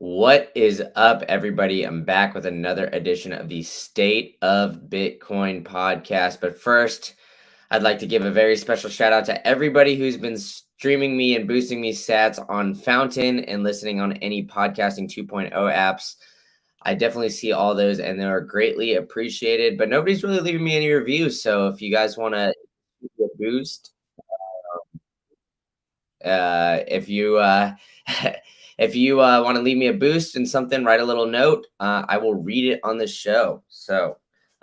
What is up, everybody? I'm back with another edition of the State of Bitcoin podcast. But first, I'd like to give a very special shout out to everybody who's been streaming me and boosting me sats on Fountain and listening on any podcasting 2.0 apps. I definitely see all those and they are greatly appreciated, but nobody's really leaving me any reviews. So if you guys want to boost, if you if you want to leave me a boost and something, write a little note. I will read it on the show.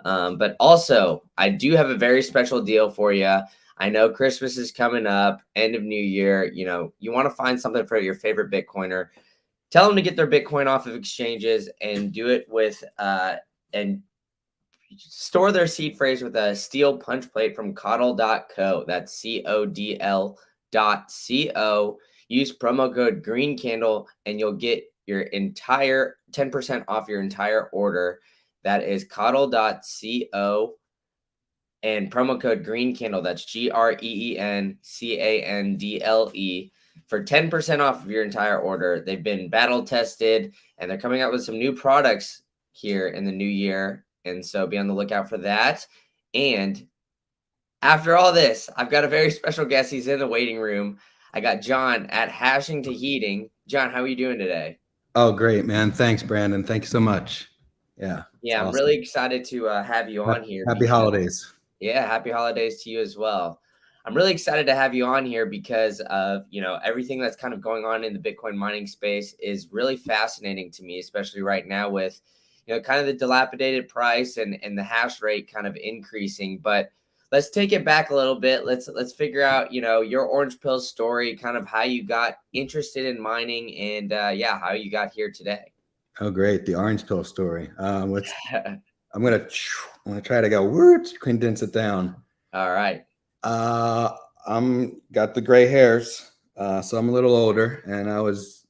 But also, I do have a very special deal for you. I know Christmas is coming up, end of New Year. You know, you want to find something for your favorite Bitcoiner. Tell them to get their Bitcoin off of exchanges and do it with and store their seed phrase with a steel punch plate from codl.co. That's CODL.co. Use promo code Green Candle and you'll get your entire 10% off your entire order. That is codl.co and promo code Green Candle. That's GREENCANDLE for 10% off of your entire order. They've been battle tested and they're coming out with some new products here in the new year. And so be on the lookout for that. And after all this, I've got a very special guest. He's in the waiting room. I got John at hashing2heating. John, how are you doing today? Oh, great, man. Thanks, Brandon. Thank you so much. Yeah. Yeah, I'm Awesome. really excited to have you on here. Happy holidays. Yeah, happy holidays to you as well. I'm really excited to have you on here because of, everything that's kind of going on in the Bitcoin mining space is really fascinating to me, especially right now with, kind of the dilapidated price and the hash rate kind of increasing. But let's take it back a little bit. Let's figure out, your orange pill story, kind of how you got interested in mining and how you got here today. Oh, great. The orange pill story. I'm gonna try to go condense it down. All right. I'm got the gray hairs, so I'm a little older, and I was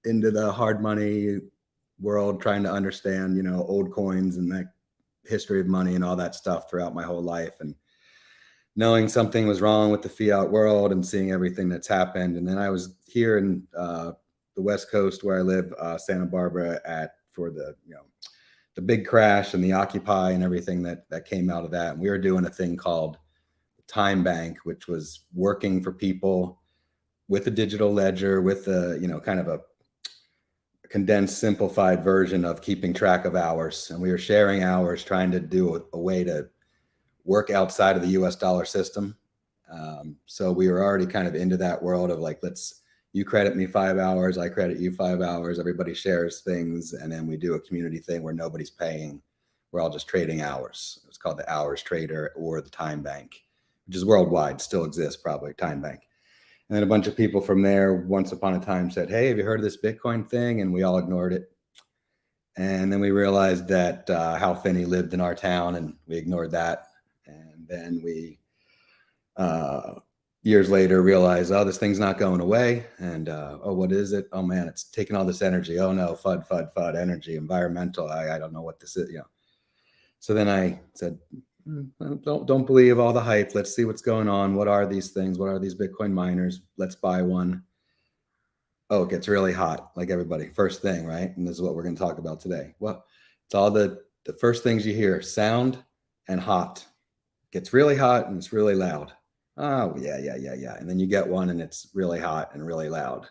into the hard money world, trying to understand, old coins and that history of money and all that stuff throughout my whole life, and knowing something was wrong with the fiat world and seeing everything that's happened. And then I was here in the West Coast where I live, Santa Barbara, for the big crash and the Occupy and everything that came out of that. And we were doing a thing called Time Bank, which was working for people with a digital ledger, with a, kind of a condensed, simplified version of keeping track of hours. And we were sharing hours, trying to do a way to work outside of the US dollar system. So we were already kind of into that world of like, you credit me 5 hours, I credit you 5 hours, everybody shares things, and then we do a community thing where nobody's paying. We're all just trading hours. It's called the Hours Trader or the Time Bank, which is worldwide, still exists probably, Time Bank. And then a bunch of people from there once upon a time said, hey, have you heard of this Bitcoin thing? And we all ignored it. And then we realized that Hal Finney lived in our town, and we ignored that. And then we years later realized, oh, this thing's not going away. And oh, what is it? Oh man, it's taking all this energy. Oh no, FUD, energy, environmental. I don't know what this is. So then I said, don't believe all the hype. Let's see what's going on. What are these things? What are these Bitcoin miners? Let's buy one. Oh, it gets really hot, like everybody. First thing, right? And this is what we're going to talk about today. Well, it's all the first things you hear: sound and hot. Gets really hot and it's really loud. Oh, yeah. And then you get one and it's really hot and really loud.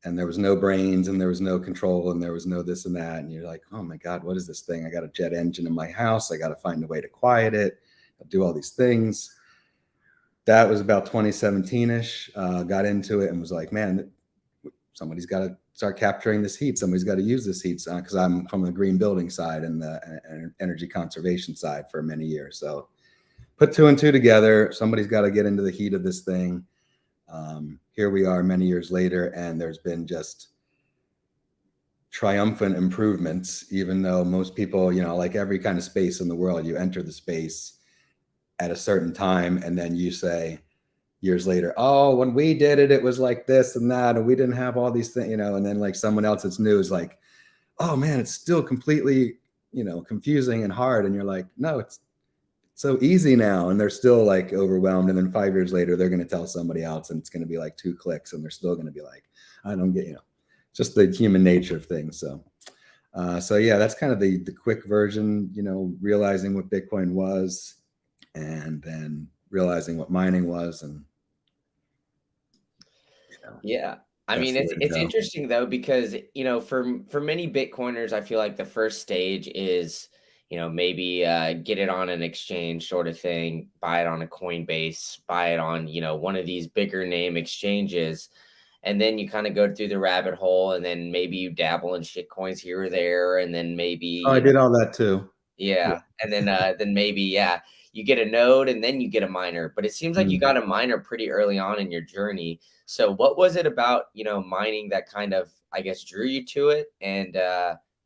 And there was no brains and there was no control and there was no this and that. And you're like, oh my God, what is this thing? I got a jet engine in my house. I got to find a way to quiet it. I'll do all these things. That was about 2017-ish. Got into it and was like, man, somebody's got to start capturing this heat. Somebody's got to use this heat, because I'm from the green building side and the energy conservation side for many years. So put 2 and 2 together. Somebody's got to get into the heat of this thing. Here we are many years later, and there's been just triumphant improvements, even though most people, like every kind of space in the world, you enter the space at a certain time, and then you say years later, oh, when we did it, it was like this and that, and we didn't have all these things, and then like someone else that's new is like, oh man, it's still completely, confusing and hard. And you're like, no, it's so easy now. And they're still like overwhelmed. And then 5 years later, they're going to tell somebody else and it's going to be like 2 clicks and they're still going to be like, I don't get, just the human nature of things. So yeah, that's kind of the quick version. Realizing what Bitcoin was, and then realizing what mining was, and Yeah. I that's mean, the it's way to it's go. interesting though, because for many Bitcoiners, I feel like the first stage is, maybe get it on an exchange sort of thing, buy it on a Coinbase, buy it on, one of these bigger name exchanges. And then you kind of go through the rabbit hole, and then maybe you dabble in shit coins here or there, and then maybe, Oh, I did all that too. Yeah. yeah, and then maybe, yeah, you get a node and then you get a miner. But it seems like you Mm. got a miner pretty early on in your journey. So what was it about, mining that kind of, I guess, drew you to it? And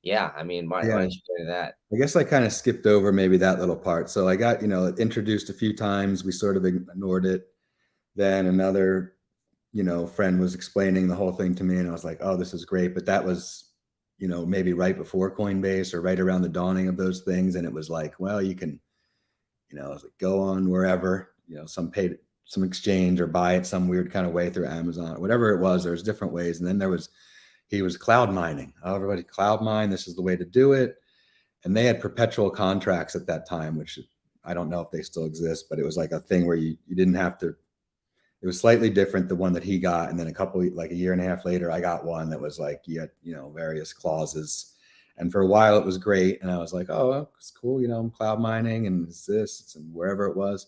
yeah, I mean, why Yeah. don't you go into that? I guess I kind of skipped over maybe that little part. So I got, introduced a few times. We sort of ignored it. Then another, friend was explaining the whole thing to me, and I was like, oh, this is great. But that was, maybe right before Coinbase or right around the dawning of those things. And it was like, well, you can, I was like, go on wherever, some exchange or buy it some weird kind of way through Amazon, whatever it was. There's different ways. And then he was cloud mining. Oh, everybody cloud mine. This is the way to do it. And they had perpetual contracts at that time, which I don't know if they still exist, but it was like a thing where you didn't have to. It was slightly different, the one that he got, and then like a year and a half later, I got one that was like you had various clauses, and for a while it was great, and I was like, oh, it's cool, I'm cloud mining, and it's this, and wherever it was,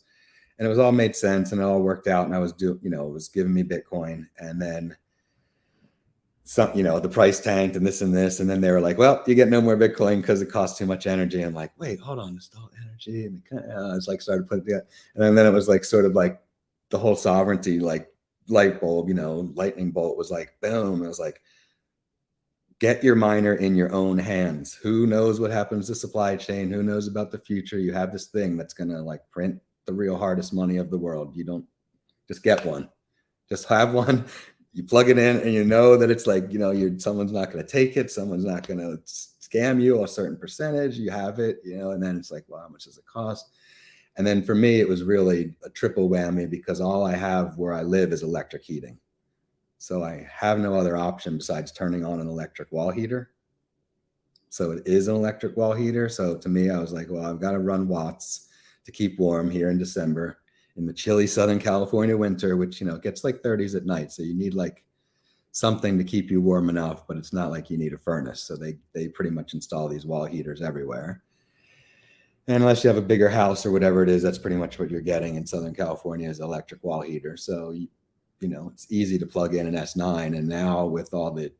and it was all made sense, and it all worked out, and I was it was giving me Bitcoin, and then some, the price tanked and this and this. And then they were like, well, you get no more Bitcoin because it costs too much energy. I'm like, wait, hold on, it's still energy. And I was like, started putting it, and then it was like, sort of like the whole sovereignty, like light bulb, lightning bolt was like, boom. I was like, get your miner in your own hands. Who knows what happens to supply chain? Who knows about the future? You have this thing that's going to like print the real hardest money of the world. You don't just get one. Just have one. You plug it in, and you know that it's like, someone's not going to take it. Someone's not going to scam you a certain percentage. You have it, and then it's like, well, how much does it cost? And then for me, it was really a triple whammy because all I have where I live is electric heating. So I have no other option besides turning on an electric wall heater. So it is an electric wall heater. So to me, I was like, well, I've got to run watts to keep warm here in December in the chilly Southern California winter, which, gets like 30s at night. So you need like something to keep you warm enough, but it's not like you need a furnace. So they pretty much install these wall heaters everywhere. And unless you have a bigger house or whatever it is, that's pretty much what you're getting in Southern California is electric wall heater. So, it's easy to plug in an S9. And now with all the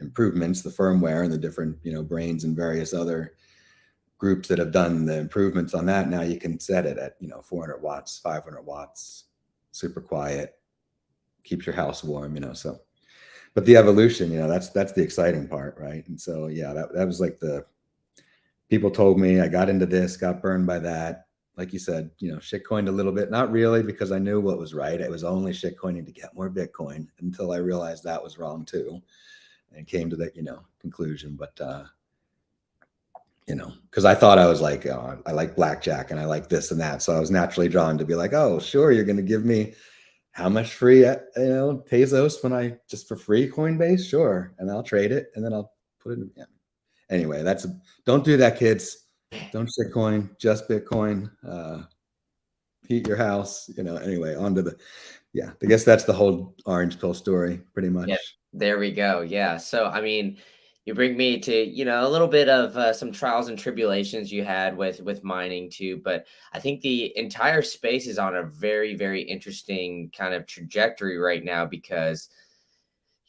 improvements, the firmware and the different, brains and various other groups that have done the improvements on that, now you can set it at 400 watts, 500 watts, super quiet, keeps your house warm. So but the evolution, that's the exciting part, right? And so yeah, that was like the people told me I got into this, got burned by that. Like you said, shitcoined a little bit, not really, because I knew what was right. It was only shitcoining to get more Bitcoin until I realized that was wrong too, and came to that conclusion. But because I thought I was like, oh, I like blackjack and I like this and that. So I was naturally drawn to be like, oh, sure, you're going to give me how much free, pesos when I just for free Coinbase? Sure. And I'll trade it and then I'll put it in. Yeah. Anyway, don't do that, kids. Don't shitcoin, just Bitcoin. Heat your house, anyway, yeah, I guess that's the whole orange pill story pretty Yeah, much. there we go. Yeah. So, I mean, you bring me to, a little bit of some trials and tribulations you had with mining too, but I think the entire space is on a very, very interesting kind of trajectory right now because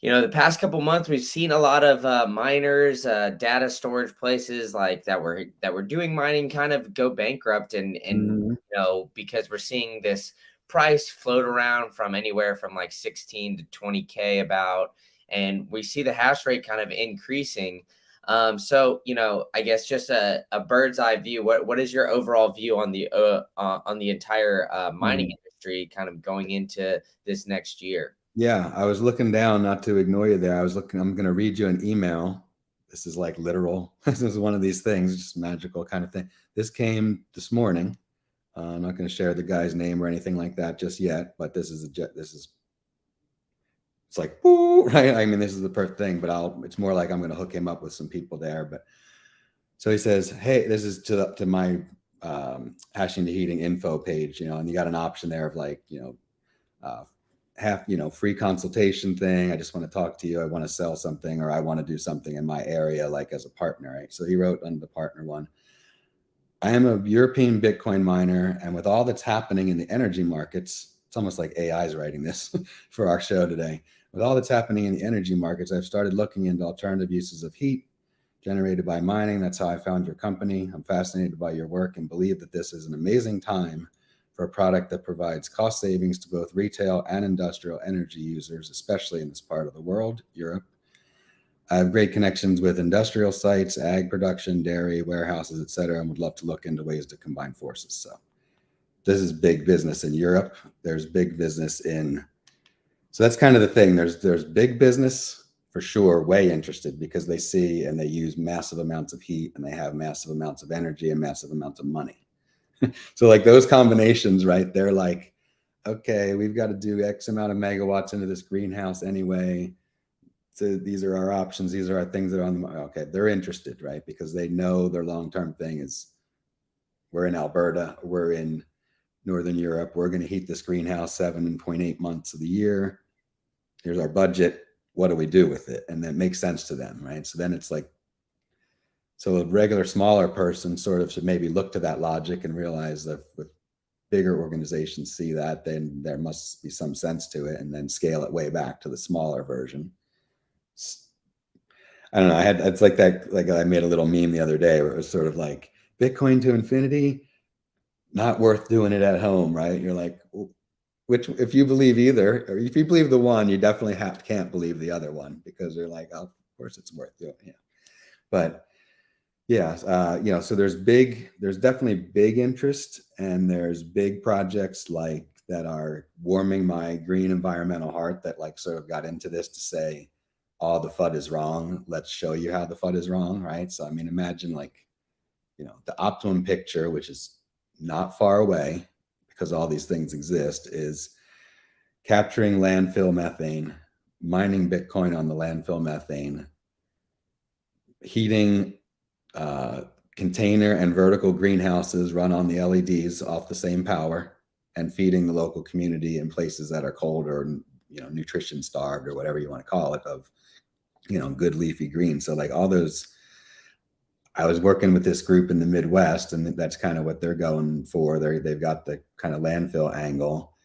the past couple months we've seen a lot of miners, data storage places like that were doing mining kind of go bankrupt, and Mhm. because we're seeing this price float around from anywhere from like 16 to 20K about, and we see the hash rate kind of increasing. So I guess just a bird's eye view. What is your overall view on the entire mining Mhm. industry kind of going into this next year? Yeah, I was looking down, not to ignore you there. I'm going to read you an email. This is like literal. This is one of these things, just magical kind of thing. This came this morning. I'm not going to share the guy's name or anything like that just yet, but this is it's like, woo, right? I mean, this is the perfect thing, but it's more like I'm going to hook him up with some people there. But so he says, hey, this is to my hashing to heating info page, and you got an option there of like, half, free consultation thing. I just want to talk to you. I want to sell something, or I want to do something in my area, like as a partner, right? So he wrote under the partner one, I am a European Bitcoin miner, and with all that's happening in the energy markets, it's almost like AI is writing this for our show today. With all that's happening in the energy markets, I've started looking into alternative uses of heat generated by mining. That's how I found your company. I'm fascinated by your work and believe that this is an amazing time for a product that provides cost savings to both retail and industrial energy users, especially in this part of the world, Europe. I have great connections with industrial sites, ag production, dairy, warehouses, et cetera, and would love to look into ways to combine forces. So this is big business in Europe. There's big business so that's kind of the thing. There's big business for sure, way interested because they see and they use massive amounts of heat and they have massive amounts of energy and massive amounts of money. So like those combinations, right? They're like, okay, we've got to do X amount of megawatts into this greenhouse anyway. So these are our options. These are our things that are on the okay. They're interested, right? Because they know their long-term thing is we're in Alberta, we're in Northern Europe, we're going to heat this greenhouse 7.8 months of the year. Here's our budget. What do we do with it? And that makes sense to them, right? So then it's like, so a regular smaller person sort of should maybe look to that logic and realize that with bigger organizations see that, then there must be some sense to it, and then scale it way back to the smaller version. I don't know. It's like that. Like I made a little meme the other day where it was sort of like Bitcoin to infinity, not worth doing it at home, right? You're like, which if you believe either, or if you believe the one, you definitely can't believe the other one because they're like, oh, of course it's worth doing. Yeah, but yeah, so there's definitely big interest, and there's big projects like that are warming my green environmental heart that like sort of got into this to say, all the FUD is wrong. Let's show you how the FUD is wrong, right? So I mean, imagine like, the optimum picture, which is not far away because all these things exist, is capturing landfill methane, mining Bitcoin on the landfill methane, heating container and vertical greenhouses run on the LEDs off the same power, and feeding the local community in places that are cold or nutrition starved or whatever you want to call it, of good leafy green. So like all those, I was working with this group in the Midwest, and that's kind of what they're going for. They've got the kind of landfill angle,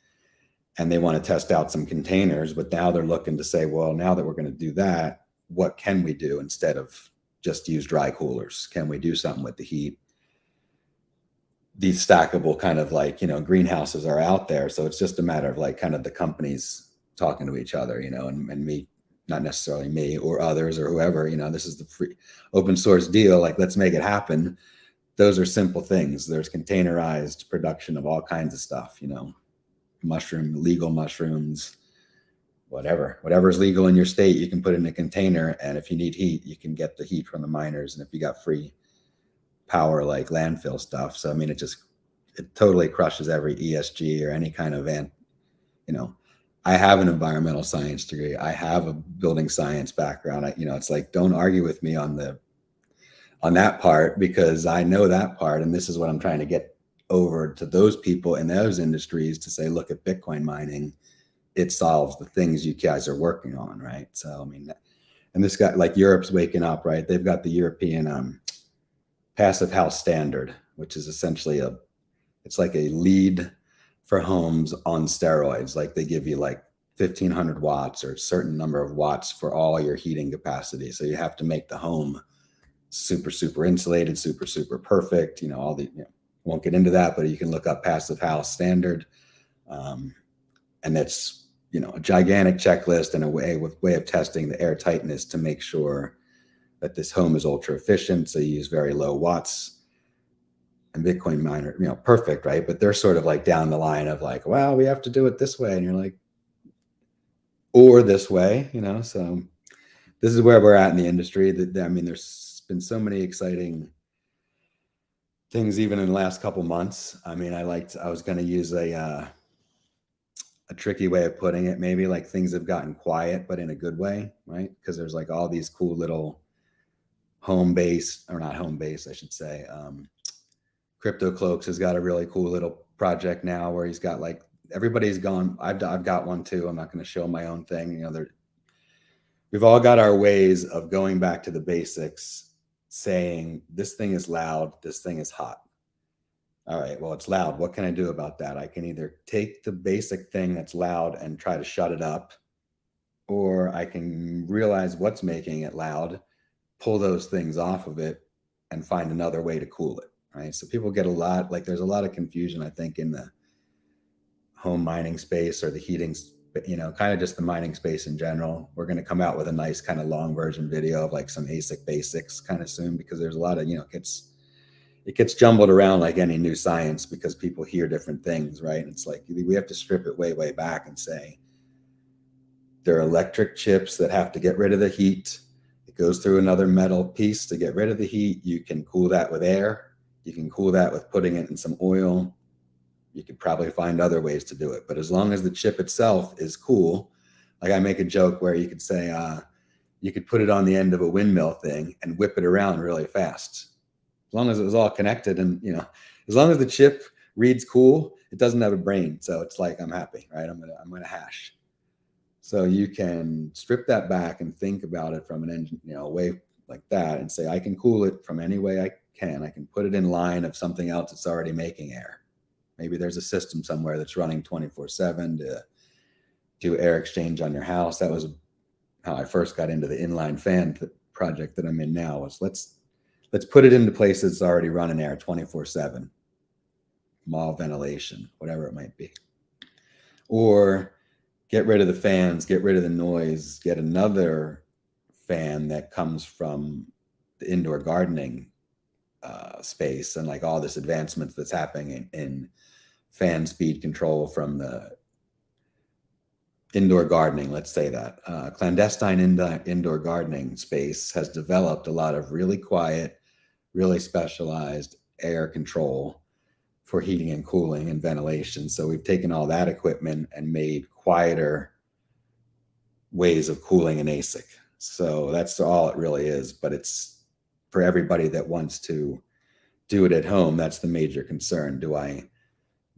and they want to test out some containers, but now they're looking to say, well, now that we're going to do that, what can we do instead of just use dry coolers? Can we do something with the heat? These stackable kind of like, greenhouses are out there. So it's just a matter of like kind of the companies talking to each other, and me, not necessarily me or others or whoever, this is the free open source deal. Like, let's make it happen. Those are simple things. There's containerized production of all kinds of stuff, legal mushrooms, whatever's legal in your state, you can put in a container. And if you need heat, you can get the heat from the miners. And if you got free power, like landfill stuff. So, I mean, it totally crushes every ESG or any kind of I have an environmental science degree. I have a building science background. It's like, don't argue with me on that part, because I know that part. And this is what I'm trying to get over to those people in those industries to say, look at Bitcoin mining. It solves the things you guys are working on. Right. So, I mean, and this guy, like Europe's waking up, right? They've got the European passive house standard, which is essentially it's like a lead for homes on steroids. Like they give you like 1,500 watts or a certain number of watts for all your heating capacity. So you have to make the home super, super insulated, super, super perfect. Won't get into that, but you can look up passive house standard. And that's, a gigantic checklist and a way of testing the air tightness to make sure that this home is ultra efficient. So you use very low watts. And Bitcoin miner, perfect, right? But they're sort of like down the line of like, well, we have to do it this way. And you're like, or this way, so this is where we're at in the industry. I mean, there's been so many exciting things even in the last couple months. I mean, I was going to use a a tricky way of putting it. Maybe like things have gotten quiet, but in a good way, right? Because there's like all these cool little home base, or not home base, I should say. Crypto Cloaks has got a really cool little project now where he's got like everybody's gone. I've got one too. I'm not going to show my own thing. You know, we've all got our ways of going back to the basics, saying this thing is loud, this thing is hot. All right, well, it's loud. What can I do about that? I can either take the basic thing that's loud and try to shut it up, or I can realize what's making it loud, pull those things off of it, and find another way to cool it. Right. So people get a lot, like there's a lot of confusion, I think, in the home mining space or the heating, you know, kind of just the mining space in general. We're going to come out with a nice kind of long version video of like some ASIC basics kind of soon, because there's a lot of, you know, it gets jumbled around like any new science because people hear different things, right? And it's like we have to strip it way, way back and say there are electric chips that have to get rid of the heat. It goes through another metal piece to get rid of the heat. You can cool that with air. You can cool that with putting it in some oil. You could probably find other ways to do it. But as long as the chip itself is cool, like I make a joke where you could say, you could put it on the end of a windmill thing and whip it around really fast. As long as it was all connected and, you know, as long as the chip reads cool, it doesn't have a brain. So it's like, I'm happy, right? I'm going to hash. So you can strip that back and think about it from an engine, you know, way like that and say, I can cool it from any way I can. I can put it in line of something else that's already making air. Maybe there's a system somewhere that's running 24/7 to do air exchange on your house. That was how I first got into the inline fan project that I'm in now. Was let's put it into places that's already running air 24/7, mall ventilation, whatever it might be, or get rid of the fans, get rid of the noise, get another fan that comes from the indoor gardening space and like all this advancements that's happening in fan speed control from the indoor gardening, let's say that. Clandestine indoor gardening space has developed a lot of really quiet, really specialized air control for heating and cooling and ventilation. So we've taken all that equipment and made quieter ways of cooling an ASIC. So that's all it really is, but it's for everybody that wants to do it at home. That's the major concern. Do I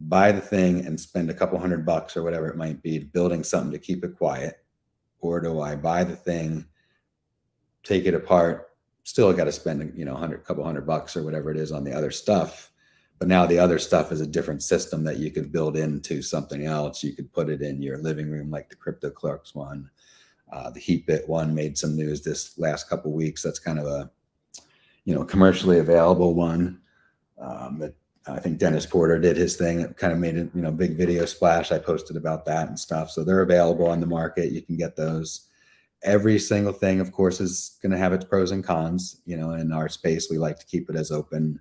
buy the thing and spend a couple $100 or whatever it might be building something to keep it quiet? Or do I buy the thing, take it apart, still got to spend, you know, couple $100 or whatever it is on the other stuff. But now the other stuff is a different system that you could build into something else. You could put it in your living room, like the Crypto Clerks one. The HeatBit one made some news this last couple of weeks. That's kind of a, you know, commercially available one. That I think Dennis Porter did his thing. It kind of made a, you know, big video splash. I posted about that and stuff. So they're available on the market. You can get those. Every single thing, of course, is going to have its pros and cons. You know, in our space, we like to keep it as open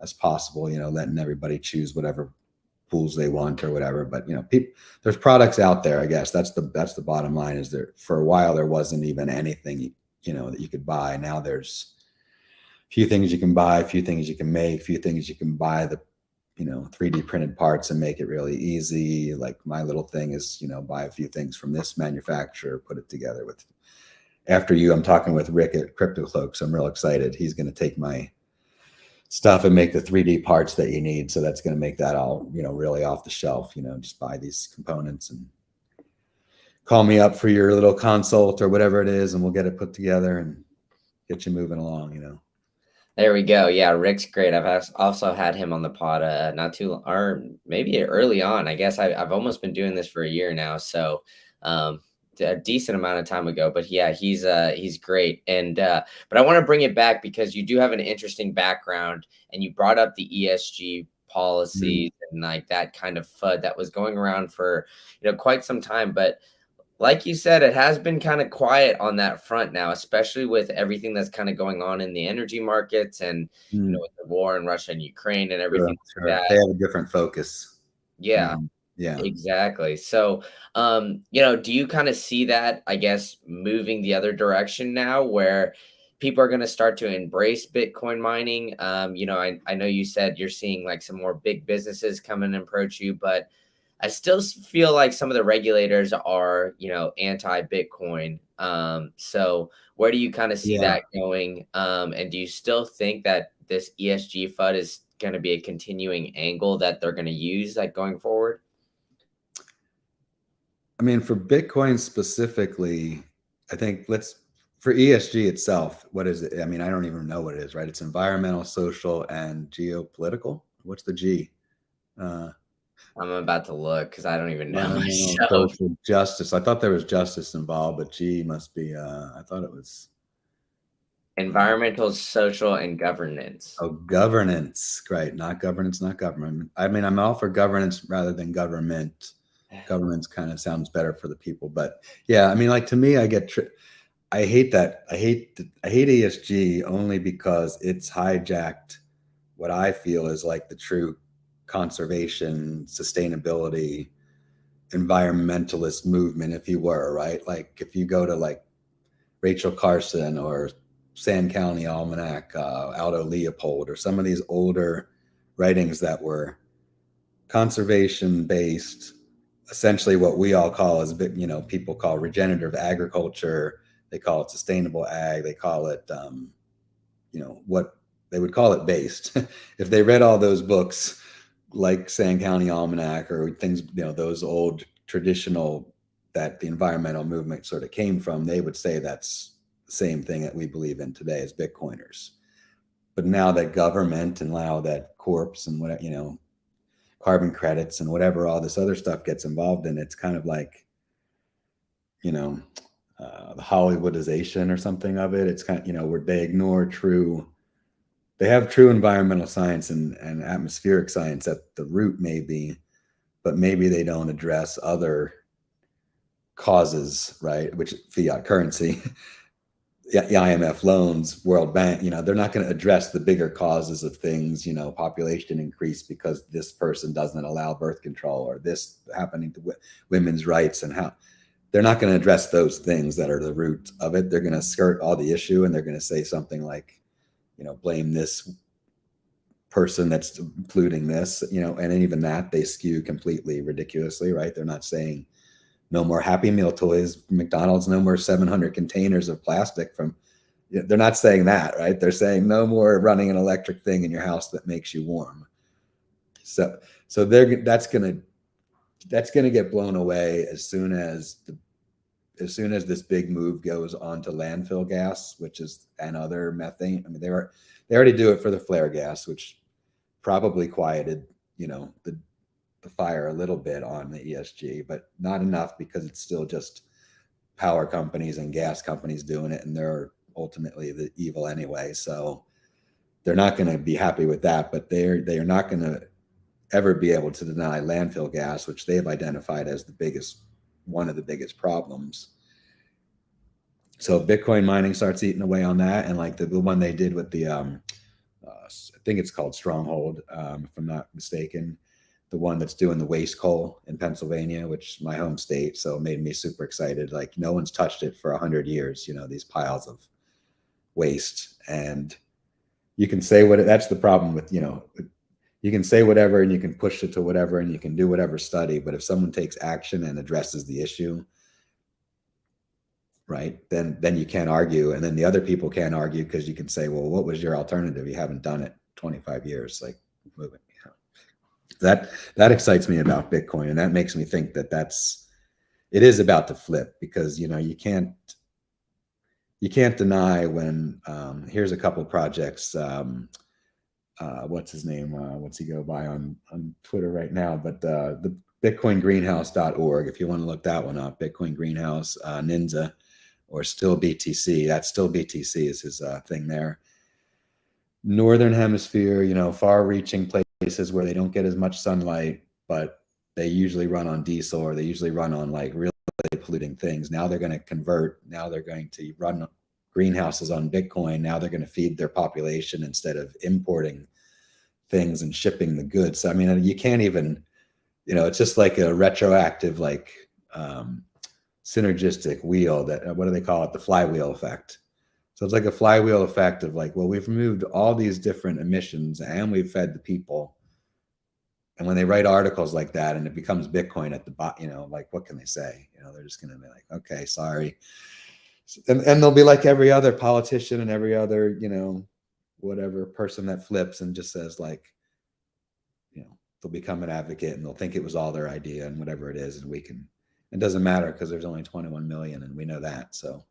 as possible. You know, letting everybody choose whatever pools they want or whatever. But you know, there's products out there. I guess that's the bottom line. Is there for a while there wasn't even anything, you know, that you could buy. Now there's few things you can buy, few things you can make, few things you can buy the, you know, 3D printed parts and make it really easy. Like my little thing is, you know, buy a few things from this manufacturer, put it together with. After you, I'm talking with Rick at Crypto Cloaks. I'm real excited. He's going to take my stuff and make the 3D parts that you need. So that's going to make that all, you know, really off the shelf. You know, just buy these components and call me up for your little consult or whatever it is, and we'll get it put together and get you moving along, you know. There we go. Yeah, Rick's great. I've also had him on the pod not too or maybe early on. I guess I've almost been doing this for a year now, so um, a decent amount of time ago. But yeah, he's great. And but I want to bring it back because you do have an interesting background, and you brought up the ESG policies and like that kind of FUD that was going around for quite some time, but like you said, it has been kind of quiet on that front now, especially with everything that's kind of going on in the energy markets and with the war in Russia and Ukraine and everything like Sure. that. They have a different focus. Yeah, Yeah. exactly. So, do you kind of see that, I guess, moving the other direction now where people are going to start to embrace Bitcoin mining? I know you said you're seeing like some more big businesses come and approach you, but I still feel like some of the regulators are, anti-Bitcoin. So where do you kind of see Yeah. that going? And do you still think that this ESG FUD is going to be a continuing angle that they're going to use like going forward? I mean, for Bitcoin specifically, I think for ESG itself, what is it? I mean, I don't even know what it is, right? It's environmental, social, and geopolitical. What's the G? Uh, I'm about to look because I don't even know environmental, myself. social, justice. I thought there was justice involved, but G must be, I thought it was Environmental, social, and governance. governance. Right. Not governance, not government. I mean, I'm all for governance rather than government. Governance kind of sounds better for the people. But yeah, I mean, like to me, I hate that. I hate ESG only because it's hijacked what I feel is like the true conservation, sustainability, environmentalist movement, if you were, right? Like if you go to like Rachel Carson or Sand County Almanac, Aldo Leopold, or some of these older writings that were conservation based, essentially what we all call as people call regenerative agriculture. They call it sustainable ag. They call it, what they would call it based. If they read all those books, like Sand County Almanac or things, those old traditional that the environmental movement sort of came from, they would say that's the same thing that we believe in today as Bitcoiners. But now that government and now that corps and what, carbon credits and whatever all this other stuff gets involved in, it's kind of like, you know, the Hollywoodization or something of it. It's kind of, where they ignore they have true environmental science and atmospheric science at the root, maybe, but maybe they don't address other causes, right? Which fiat currency, the IMF loans, World Bank, they're not going to address the bigger causes of things, population increase because this person doesn't allow birth control or this happening to women's rights and how they're not going to address those things that are the root of it. They're going to skirt all the issue and they're going to say something like, blame this person that's polluting this, and even that they skew completely ridiculously, right? They're not saying no more Happy Meal toys, McDonald's, no more 700 containers of plastic from, they're not saying that, right? They're saying no more running an electric thing in your house that makes you warm. So that's going to get blown away as soon as this big move goes on to landfill gas, which is and other methane. I mean, they already do it for the flare gas, which probably quieted, the fire a little bit on the ESG, but not enough because it's still just power companies and gas companies doing it, and they're ultimately the evil anyway. So they're not going to be happy with that, but they are not going to ever be able to deny landfill gas, which they've identified as one of the biggest problems. So Bitcoin mining starts eating away on that, and like the one they did with the I think it's called Stronghold, if I'm not mistaken, the one that's doing the waste coal in Pennsylvania, which is my home state. So it made me super excited. Like no one's touched it for 100 years, these piles of waste. And you can say that's the problem with, you can say whatever and you can push it to whatever and you can do whatever study. But if someone takes action and addresses the issue, right, then you can't argue. And then the other people can't argue because you can say, well, what was your alternative? You haven't done it 25 years, like move it. That excites me about Bitcoin, and that makes me think that it is about to flip because you can't deny when here's a couple of projects. What's his name? What's he go by on Twitter right now? But the BitcoinGreenhouse.org, if you want to look that one up, Bitcoin Greenhouse, Ninja, or Still BTC. That's Still BTC is his thing there. Northern hemisphere, far-reaching places where they don't get as much sunlight, but they usually run on diesel or they usually run on like really polluting things. Now they're going to convert. Now they're going to run greenhouses on Bitcoin. Now they're going to feed their population instead of importing things and shipping the goods. So, I mean, you can't even, it's just like a retroactive, like synergistic wheel that, what do they call it? The flywheel effect. So it's like a flywheel effect of like, well, we've removed all these different emissions and we've fed the people. And when they write articles like that and it becomes Bitcoin at the bottom, you know, like what can they say? You know, they're just going to be like, okay, sorry. And they'll be like every other politician and every other, you know, whatever person that flips and just says like, you know, they'll become an advocate and they'll think it was all their idea and whatever it is. And we can, it doesn't matter because there's only 21 million and we know that. So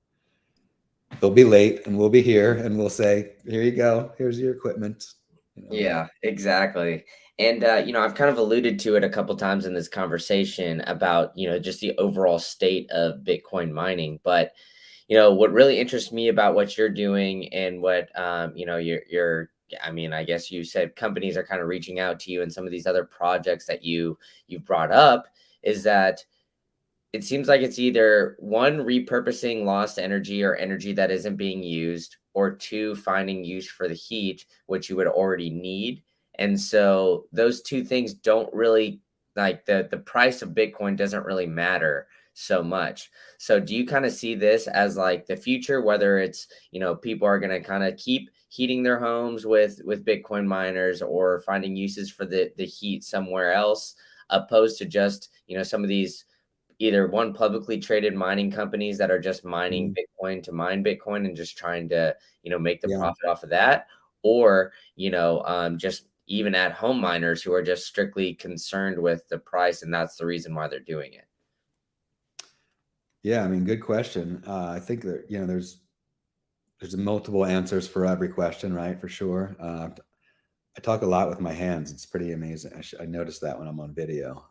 they'll be late and we'll be here and we'll say, here you go. Here's your equipment. You know? Yeah, exactly. And I've kind of alluded to it a couple times in this conversation about, just the overall state of Bitcoin mining. But, what really interests me about what you're doing and what, I mean, I guess you said companies are kind of reaching out to you and some of these other projects that you've brought up is that it seems like it's either one, repurposing lost energy or energy that isn't being used, or two, finding use for the heat, which you would already need. And so those two things don't really, like, the price of Bitcoin doesn't really matter so much. So do you kind of see this as like the future, whether it's, people are going to kind of keep heating their homes with Bitcoin miners or finding uses for the heat somewhere else, opposed to just, some of these either one publicly traded mining companies that are just mining Bitcoin to mine Bitcoin and just trying to, make the Yeah. profit off of that, or, just even at home miners who are just strictly concerned with the price. And that's the reason why they're doing it. Yeah. I mean, good question. I think that, there's multiple answers for every question, right? For sure. I talk a lot with my hands. It's pretty amazing. I noticed that when I'm on video.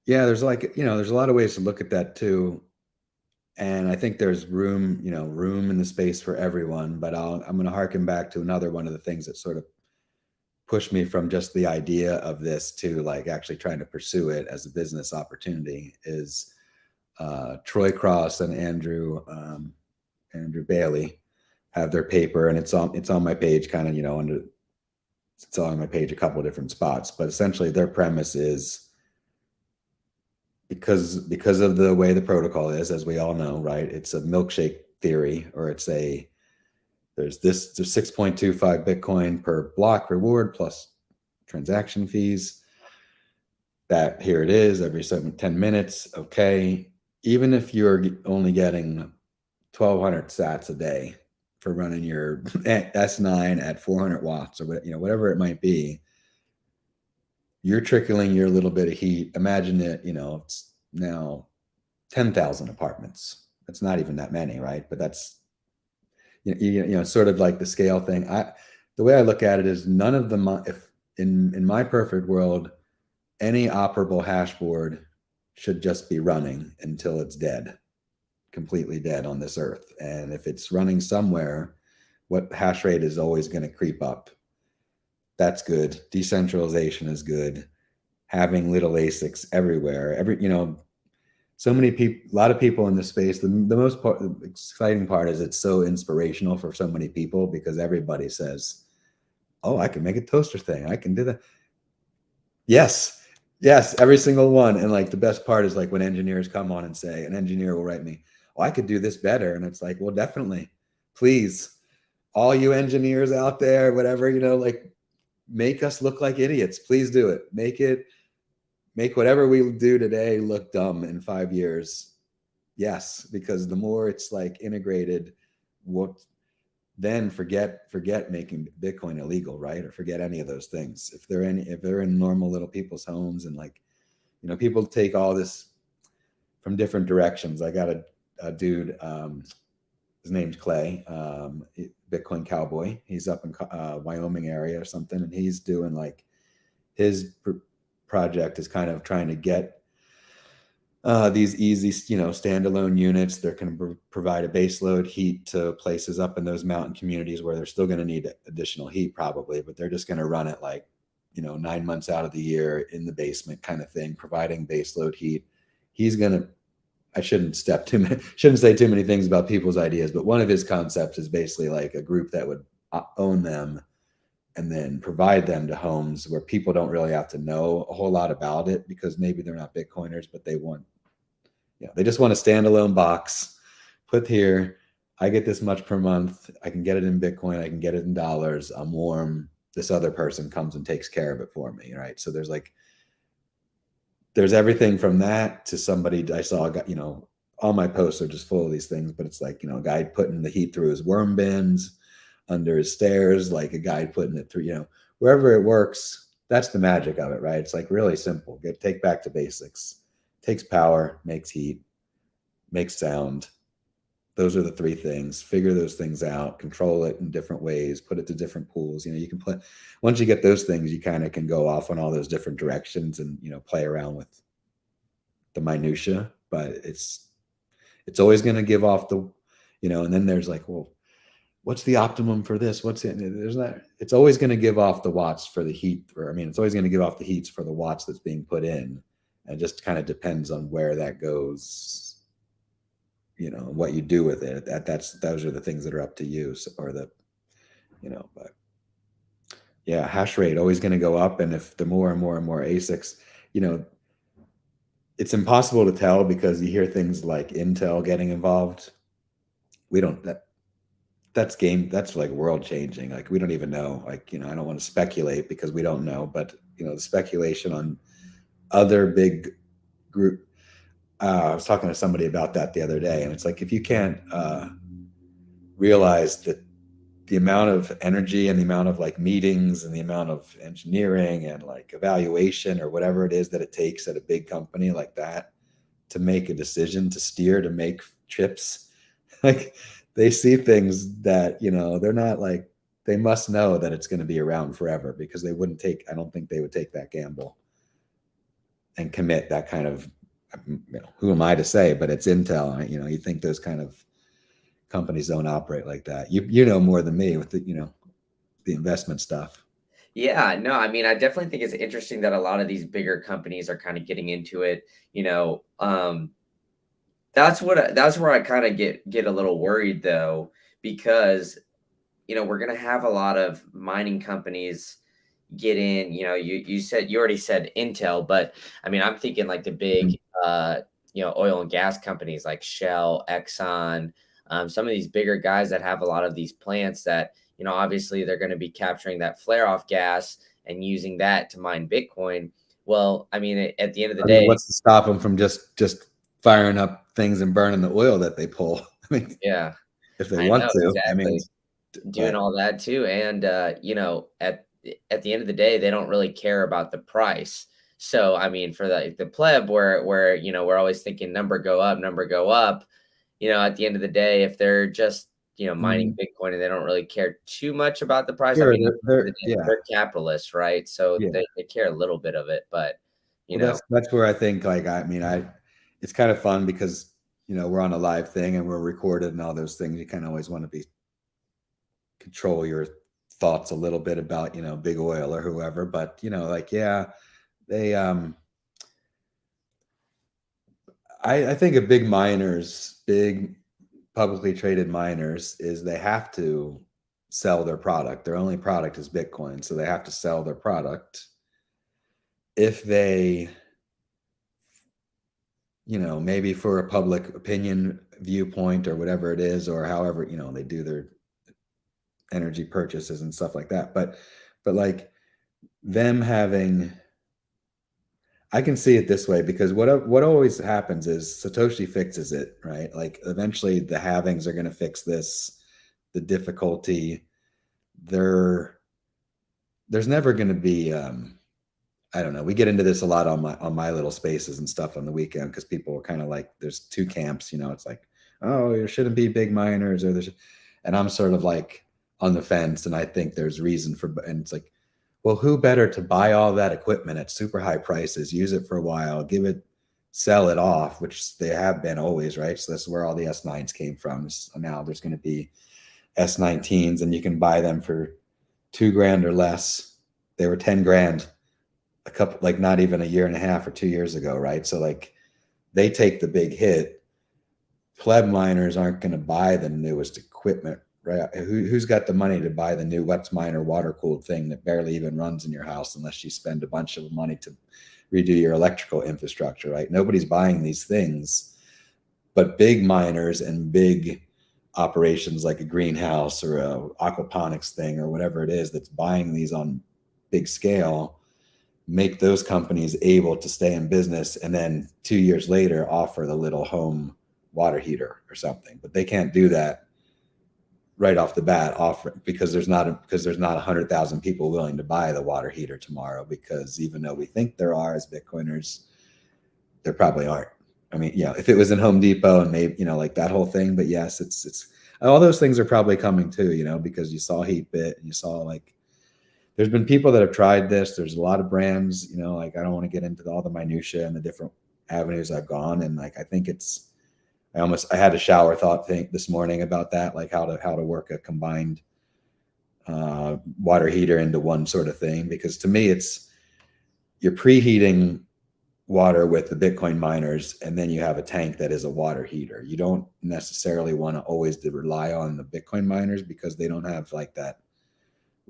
Yeah, there's like, there's a lot of ways to look at that too. And I think there's room in the space for everyone, but I'm going to harken back to another one of the things that sort of pushed me from just the idea of this to like actually trying to pursue it as a business opportunity is Troy Cross and Andrew Bailey have their paper, and it's on my page, kind of, it's on my page a couple of different spots, but essentially their premise is because of the way the protocol is, as we all know, right? It's a milkshake theory, or there's 6.25 Bitcoin per block reward plus transaction fees. That here it is every 10 minutes. Okay. Even if you're only getting 1,200 sats a day for running your S9 at 400 watts or whatever it might be, you're trickling your little bit of heat. Imagine it, it's now 10,000 apartments. That's not even that many, right? But that's, sort of like the scale thing. The way I look at it is none of them, if in my perfect world, any operable hash board should just be running until it's dead, completely dead on this earth. And if it's running somewhere, what hash rate is always going to creep up. That's good. Decentralization is good. Having little ASICs everywhere, so many people, a lot of people in this space. The exciting part is it's so inspirational for so many people because everybody says, "Oh, I can make a toaster thing. I can do that." Yes, every single one. And like the best part is like when engineers come on and say, an engineer will write me, "Oh, I could do this better," and it's like, well, definitely, please, all you engineers out there, whatever, like make us look like idiots. Please do it. Make whatever we do today look dumb in 5 years. Yes, because the more it's like integrated, then forget making Bitcoin illegal, right? Or forget any of those things. If they're in normal little people's homes and like, people take all this from different directions. I got a dude, his name's Clay, Bitcoin Cowboy. He's up in Wyoming area or something, and he's doing like his project is kind of trying to get these easy, standalone units. They're going to provide a baseload heat to places up in those mountain communities where they're still going to need additional heat probably, but they're just going to run it like, 9 months out of the year in the basement kind of thing, providing baseload heat. I shouldn't say too many things about people's ideas, but one of his concepts is basically like a group that would own them and then provide them to homes where people don't really have to know a whole lot about it because maybe they're not Bitcoiners, but they just want a standalone box put here. I get this much per month. I can get it in Bitcoin. I can get it in dollars. I'm warm. this other person comes and takes care of it for me, right? So there's everything from that to somebody I saw, all my posts are just full of these things, but it's like, a guy putting the heat through his worm bins, under his stairs, like a guy putting it through, wherever it works. That's the magic of it, right? It's like really simple. Take back to basics. Takes power, makes heat, makes sound. Those are the three things. Figure those things out, control it in different ways, put it to different pools. You can play. Once you get those things, you kind of can go off on all those different directions and, play around with the minutia, but it's always going to give off the, and then there's like, well, what's the optimum for this? What's it? There's not, it's always going to give off the watts for the heat, it's always going to give off the heats for the watts that's being put in. And it just kind of depends on where that goes, what you do with it. Those are the things that are up to you, but yeah, hash rate always going to go up. And if the more and more and more ASICs, it's impossible to tell because you hear things like Intel getting involved. That's like world changing. Like we don't even know, I don't want to speculate because we don't know, but the speculation on other big group. I was talking to somebody about that the other day, and it's like, if you can't realize that the amount of energy and the amount of like meetings and the amount of engineering and like evaluation or whatever it is that it takes at a big company like that to make a decision, to make chips, like they see things that, they're not like, they must know that it's going to be around forever, because I don't think they would take that gamble and commit that kind of, who am I to say, but it's Intel. You think those kind of companies don't operate like that. You know more than me with the investment stuff. Yeah, no, I mean, I definitely think it's interesting that a lot of these bigger companies are kind of getting into it. That's where I kind of get a little worried though, because we're gonna have a lot of mining companies get in. You already said Intel, but I mean, I'm thinking like the big oil and gas companies like Shell, Exxon, some of these bigger guys that have a lot of these plants that, obviously they're going to be capturing that flare off gas and using that to mine Bitcoin. Well, I mean, at the end of the day, what's to stop them from just firing up things and burning the oil that they pull? I mean, yeah, if they I want know to, exactly. Doing all that too, and at the end of the day, they don't really care about the price. So I mean, for the pleb, where we're always thinking number go up, number go up. At the end of the day, if they're just mining Bitcoin and they don't really care too much about the price. Sure, I mean, yeah, they're capitalists, right? So yeah. they care a little bit of it, but That's where I think, like, it's kind of fun because we're on a live thing and we're recorded and all those things. You kind of always want to control your thoughts a little bit about big oil or whoever, but like, yeah, they I think of big publicly traded miners, is they have to sell their product. Their only product is Bitcoin, so they have to sell their product. If they, maybe for a public opinion viewpoint or whatever it is, or however, they do their energy purchases and stuff like that. But like them having, I can see it this way, because what always happens is Satoshi fixes it, right? Like eventually the halvings are going to fix this, the difficulty. There's never going to be, I don't know. We get into this a lot on my little spaces and stuff on the weekend, because people are kind of like, there's two camps. It's like, oh, there shouldn't be big miners, and I'm sort of like on the fence, and I think there's reason for, and it's like, well, who better to buy all that equipment at super high prices, use it for a while, sell it off, which they have been always, right? So that's where all the S9s came from. So now there's going to be S19s, and you can buy them for $2,000 or less. They were 10 grand a couple, like not even a year and a half or 2 years ago, right? So like they take the big hit. Pleb miners aren't going to buy the newest equipment, right? Who's got the money to buy the new WhatsMiner water-cooled thing that barely even runs in your house unless you spend a bunch of money to redo your electrical infrastructure, right? Nobody's buying these things, but big miners and big operations like a greenhouse or a aquaponics thing or whatever it is that's buying these on big scale, make those companies able to stay in business, and then 2 years later offer the little home water heater or something. But they can't do that right off the bat offer, because there's not 100,000 people willing to buy the water heater tomorrow, because even though we think there are as Bitcoiners, there probably aren't. I mean, yeah, if it was in Home Depot and maybe, like that whole thing, but yes, it's all those things are probably coming too, because you saw HeatBit and you saw like, there's been people that have tried this. There's a lot of brands, like I don't want to get into all the minutia and the different avenues I've gone. And like, I think I had a shower thought thing this morning about that, like how to work a combined water heater into one sort of thing. Because to me, you're preheating water with the Bitcoin miners, and then you have a tank that is a water heater. You don't necessarily want to always rely on the Bitcoin miners, because they don't have like that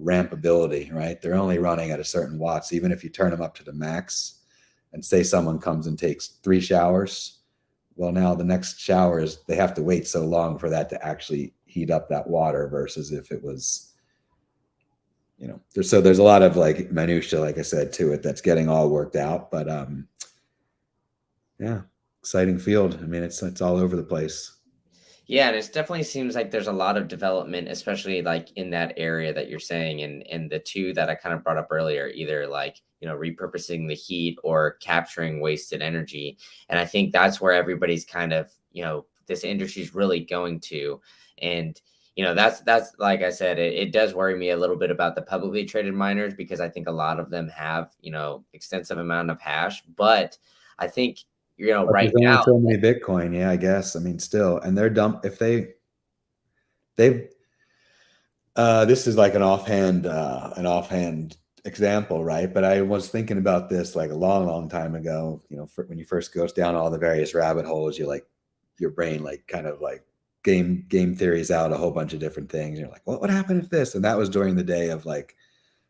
rampability, right? They're only running at a certain watts. Even if you turn them up to the max and say someone comes and takes 3 showers, well, now the next shower they have to wait so long for that to actually heat up that water, versus if it was, so there's a lot of like minutia, like I said, to it that's getting all worked out. But yeah, exciting field. I mean, it's all over the place. Yeah, and it definitely seems like there's a lot of development, especially like in that area that you're saying, and the two that I kind of brought up earlier, either like repurposing the heat or capturing wasted energy. And I think that's where everybody's kind of this industry is really going to. And that's like I said, it does worry me a little bit about the publicly traded miners, because I think a lot of them have extensive amount of hash, but I think But right there's only now. so many Bitcoin. Yeah, I guess. I mean, still, and they're dumb if they've. This is like an offhand example, right? But I was thinking about this like a long, long time ago. When you first goes down all the various rabbit holes, you like your brain like kind of like game theories out a whole bunch of different things. You're like, what would happen if this? And that was during the day of like,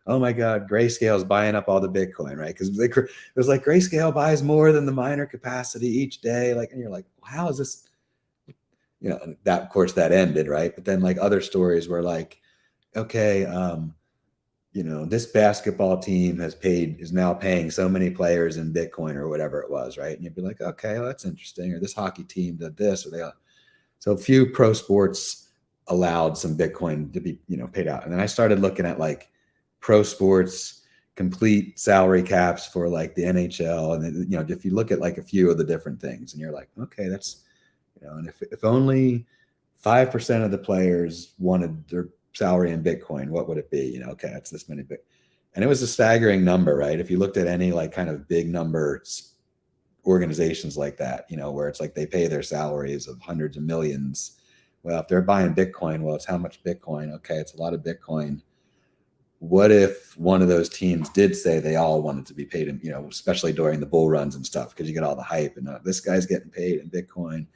oh my God, Grayscale's buying up all the Bitcoin, right? Because it was like Grayscale buys more than the miner capacity each day. Like, and you're like, well, how is this? That of course that ended, right? But then like other stories were like, okay, this basketball team is now paying so many players in Bitcoin or whatever it was, right? And you'd be like, okay, well, that's interesting. Or this hockey team did this, or so a few pro sports allowed some Bitcoin to be, paid out. And then I started looking at like pro sports complete salary caps for like the NHL. And then, if you look at like a few of the different things and you're like, okay, that's, and if only 5% of the players wanted their salary in Bitcoin, what would it be? Okay, it's this many big, and it was a staggering number, right? If you looked at any like kind of big number organizations like that, where it's like they pay their salaries of hundreds of millions. Well, if they're buying Bitcoin, well, it's how much Bitcoin? Okay, it's a lot of Bitcoin. What if one of those teams did say they all wanted to be paid in, especially during the bull runs and stuff, because you get all the hype and this guy's getting paid in Bitcoin.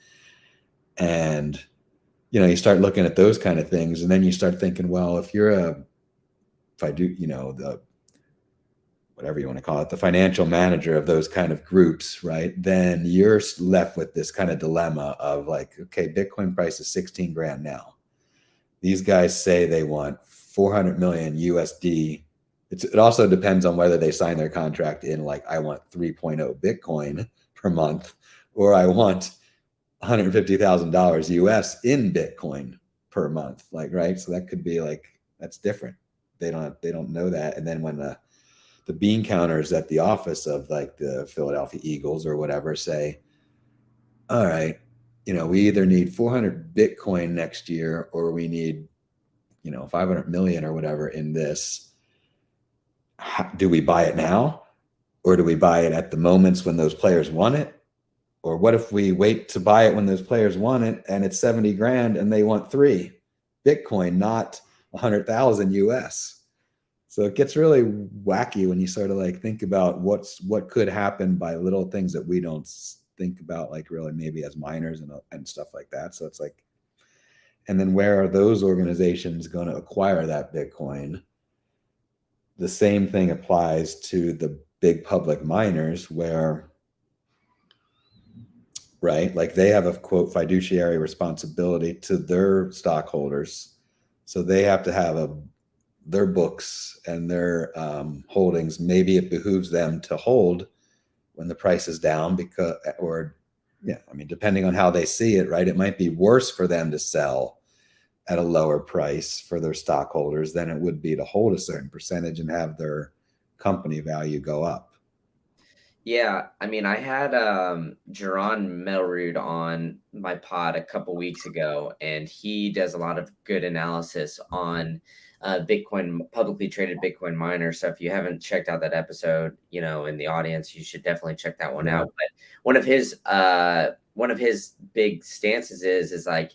And you start looking at those kind of things, and then you start thinking, well, if I do, the whatever you want to call it, the financial manager of those kind of groups, right? Then you're left with this kind of dilemma of like, okay, Bitcoin price is 16 grand now. These guys say they want 400 million USD. It also depends on whether they sign their contract in like, I want 3.0 Bitcoin per month, or I want $150,000 US in Bitcoin per month, like, right? So that could be like, that's different. They don't know that. And then when the bean counters at the office of like the Philadelphia Eagles or whatever say, all right, we either need 400 Bitcoin next year, or we need 500 million or whatever in this. Do we buy it now, or do we buy it at the moments when those players want it? Or what if we wait to buy it when those players want it and it's 70 grand and they want 3 Bitcoin, not 100,000 US? So it gets really wacky when you sort of like think about what could happen by little things that we don't think about, like really maybe as miners and stuff like that. So it's like, and then where are those organizations going to acquire that Bitcoin? The same thing applies to the big public miners, where right? Like they have a quote fiduciary responsibility to their stockholders. So they have to have their books and their holdings. Maybe it behooves them to hold when the price is down because, or yeah, I mean, depending on how they see it, right? It might be worse for them to sell at a lower price for their stockholders than it would be to hold a certain percentage and have their company value go up. Yeah, I mean, I had Jerron Melrude on my pod a couple weeks ago, and he does a lot of good analysis on Bitcoin, publicly traded Bitcoin miners. So if you haven't checked out that episode, in the audience, you should definitely check that one Yeah. out. But one of his big stances is like,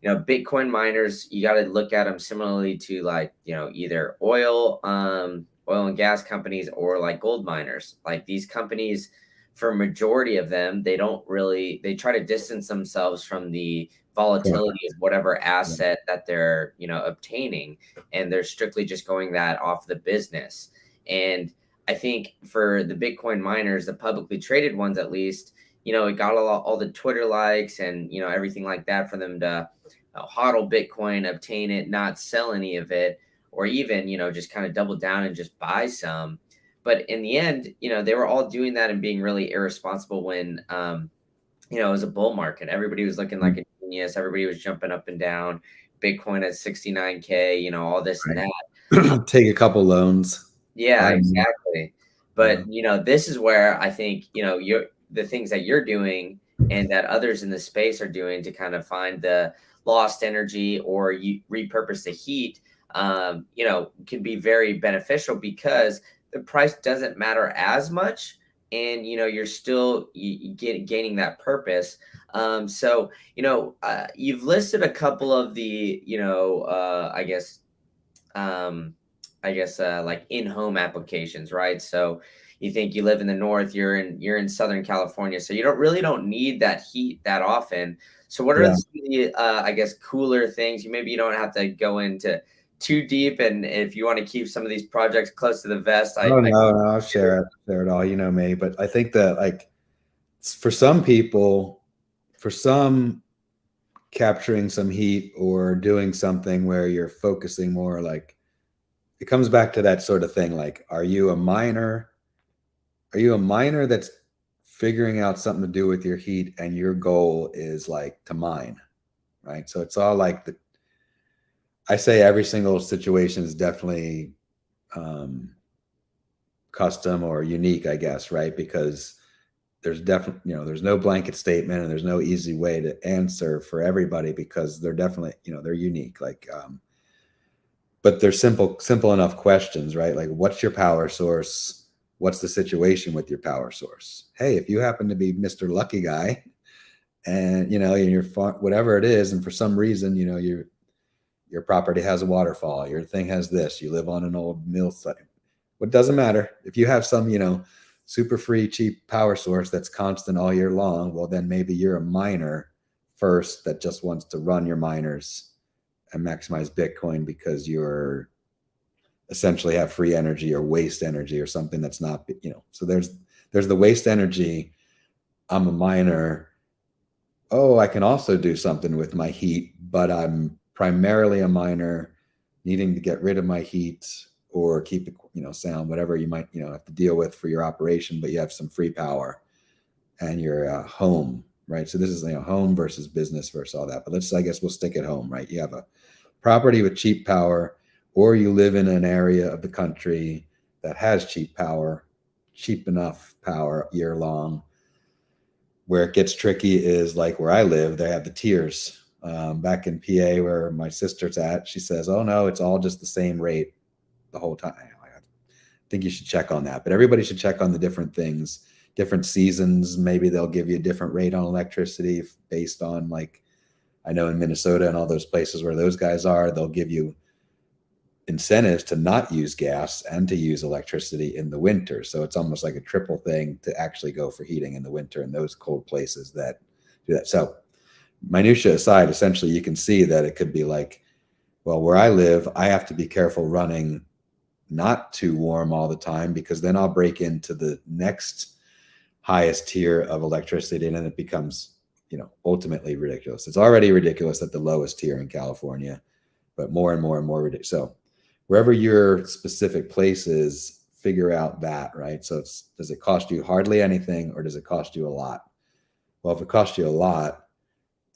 Bitcoin miners, you got to look at them similarly to like, either oil and gas companies or like gold miners. Like these companies, for a majority of them, they try to distance themselves from the volatility of whatever asset that they're, obtaining. And they're strictly just going that off the business. And I think for the Bitcoin miners, the publicly traded ones at least, it got all the Twitter likes and, everything like that for them to hodl Bitcoin, obtain it, not sell any of it, or even, just kind of double down and just buy some. But in the end, they were all doing that and being really irresponsible when, it was a bull market. Everybody was looking like a genius. Everybody was jumping up and down. Bitcoin at 69K, all this and that. Take a couple loans. Yeah, exactly. But, this is where I think, the things that you're doing and that others in the space are doing to kind of find the lost energy or you repurpose the heat, can be very beneficial because the price doesn't matter as much. And, you're still gaining that purpose. So, you've listed a couple of the, like in-home applications, right? So you think you live in the north, you're in Southern California, so you don't need that heat that often. So what are some of the cooler things? Maybe you don't have to go into too deep, and if you want to keep some of these projects close to the vest, No, I'll share it all. You know me, but I think that like for some people, for some, capturing some heat or doing something where you're focusing more, like it comes back to that sort of thing. Like, are you a miner? Are you a miner that's figuring out something to do with your heat and your goal is like to mine, right? So it's all like I say every single situation is definitely custom or unique, I guess, right? Because there's definitely, there's no blanket statement and there's no easy way to answer for everybody because they're definitely, they're unique. Like, but they're simple enough questions, right? Like, what's your power source? What's the situation with your power source? Hey, if you happen to be Mr. Lucky Guy and, your whatever it is, and for some reason, your property has a waterfall, your thing has this, you live on an old mill site. What doesn't matter if you have some, super free, cheap power source that's constant all year long. Well, then maybe you're a miner first that just wants to run your miners and maximize Bitcoin because you're essentially have free energy or waste energy or something that's not, so there's the waste energy. I'm a miner. Oh, I can also do something with my heat, but I'm primarily a miner needing to get rid of my heat or keep it, sound, whatever you might, have to deal with for your operation, but you have some free power and you're home, right? So this is, home versus business versus all that. But I guess we'll stick at home, right? You have a property with cheap power, or you live in an area of the country that has cheap power, cheap enough power year long. Where it gets tricky is like where I live, they have the tiers. Back in PA where my sister's at, she says, oh no, it's all just the same rate the whole time. I think you should check on that, but everybody should check on the different things, different seasons. Maybe they'll give you a different rate on electricity based on, like, I know in Minnesota and all those places where those guys are, they'll give you incentives to not use gas and to use electricity in the winter. So it's almost like a triple thing to actually go for heating in the winter in those cold places that do that. So minutia aside, essentially you can see that it could be like, well, where I live, I have to be careful running not too warm all the time because then I'll break into the next highest tier of electricity and then it becomes ultimately ridiculous. It's already ridiculous at the lowest tier in California, but more and more and more ridiculous. So wherever your specific place is, figure out that, right? So does it cost you hardly anything, or does it cost you a lot? Well, if it costs you a lot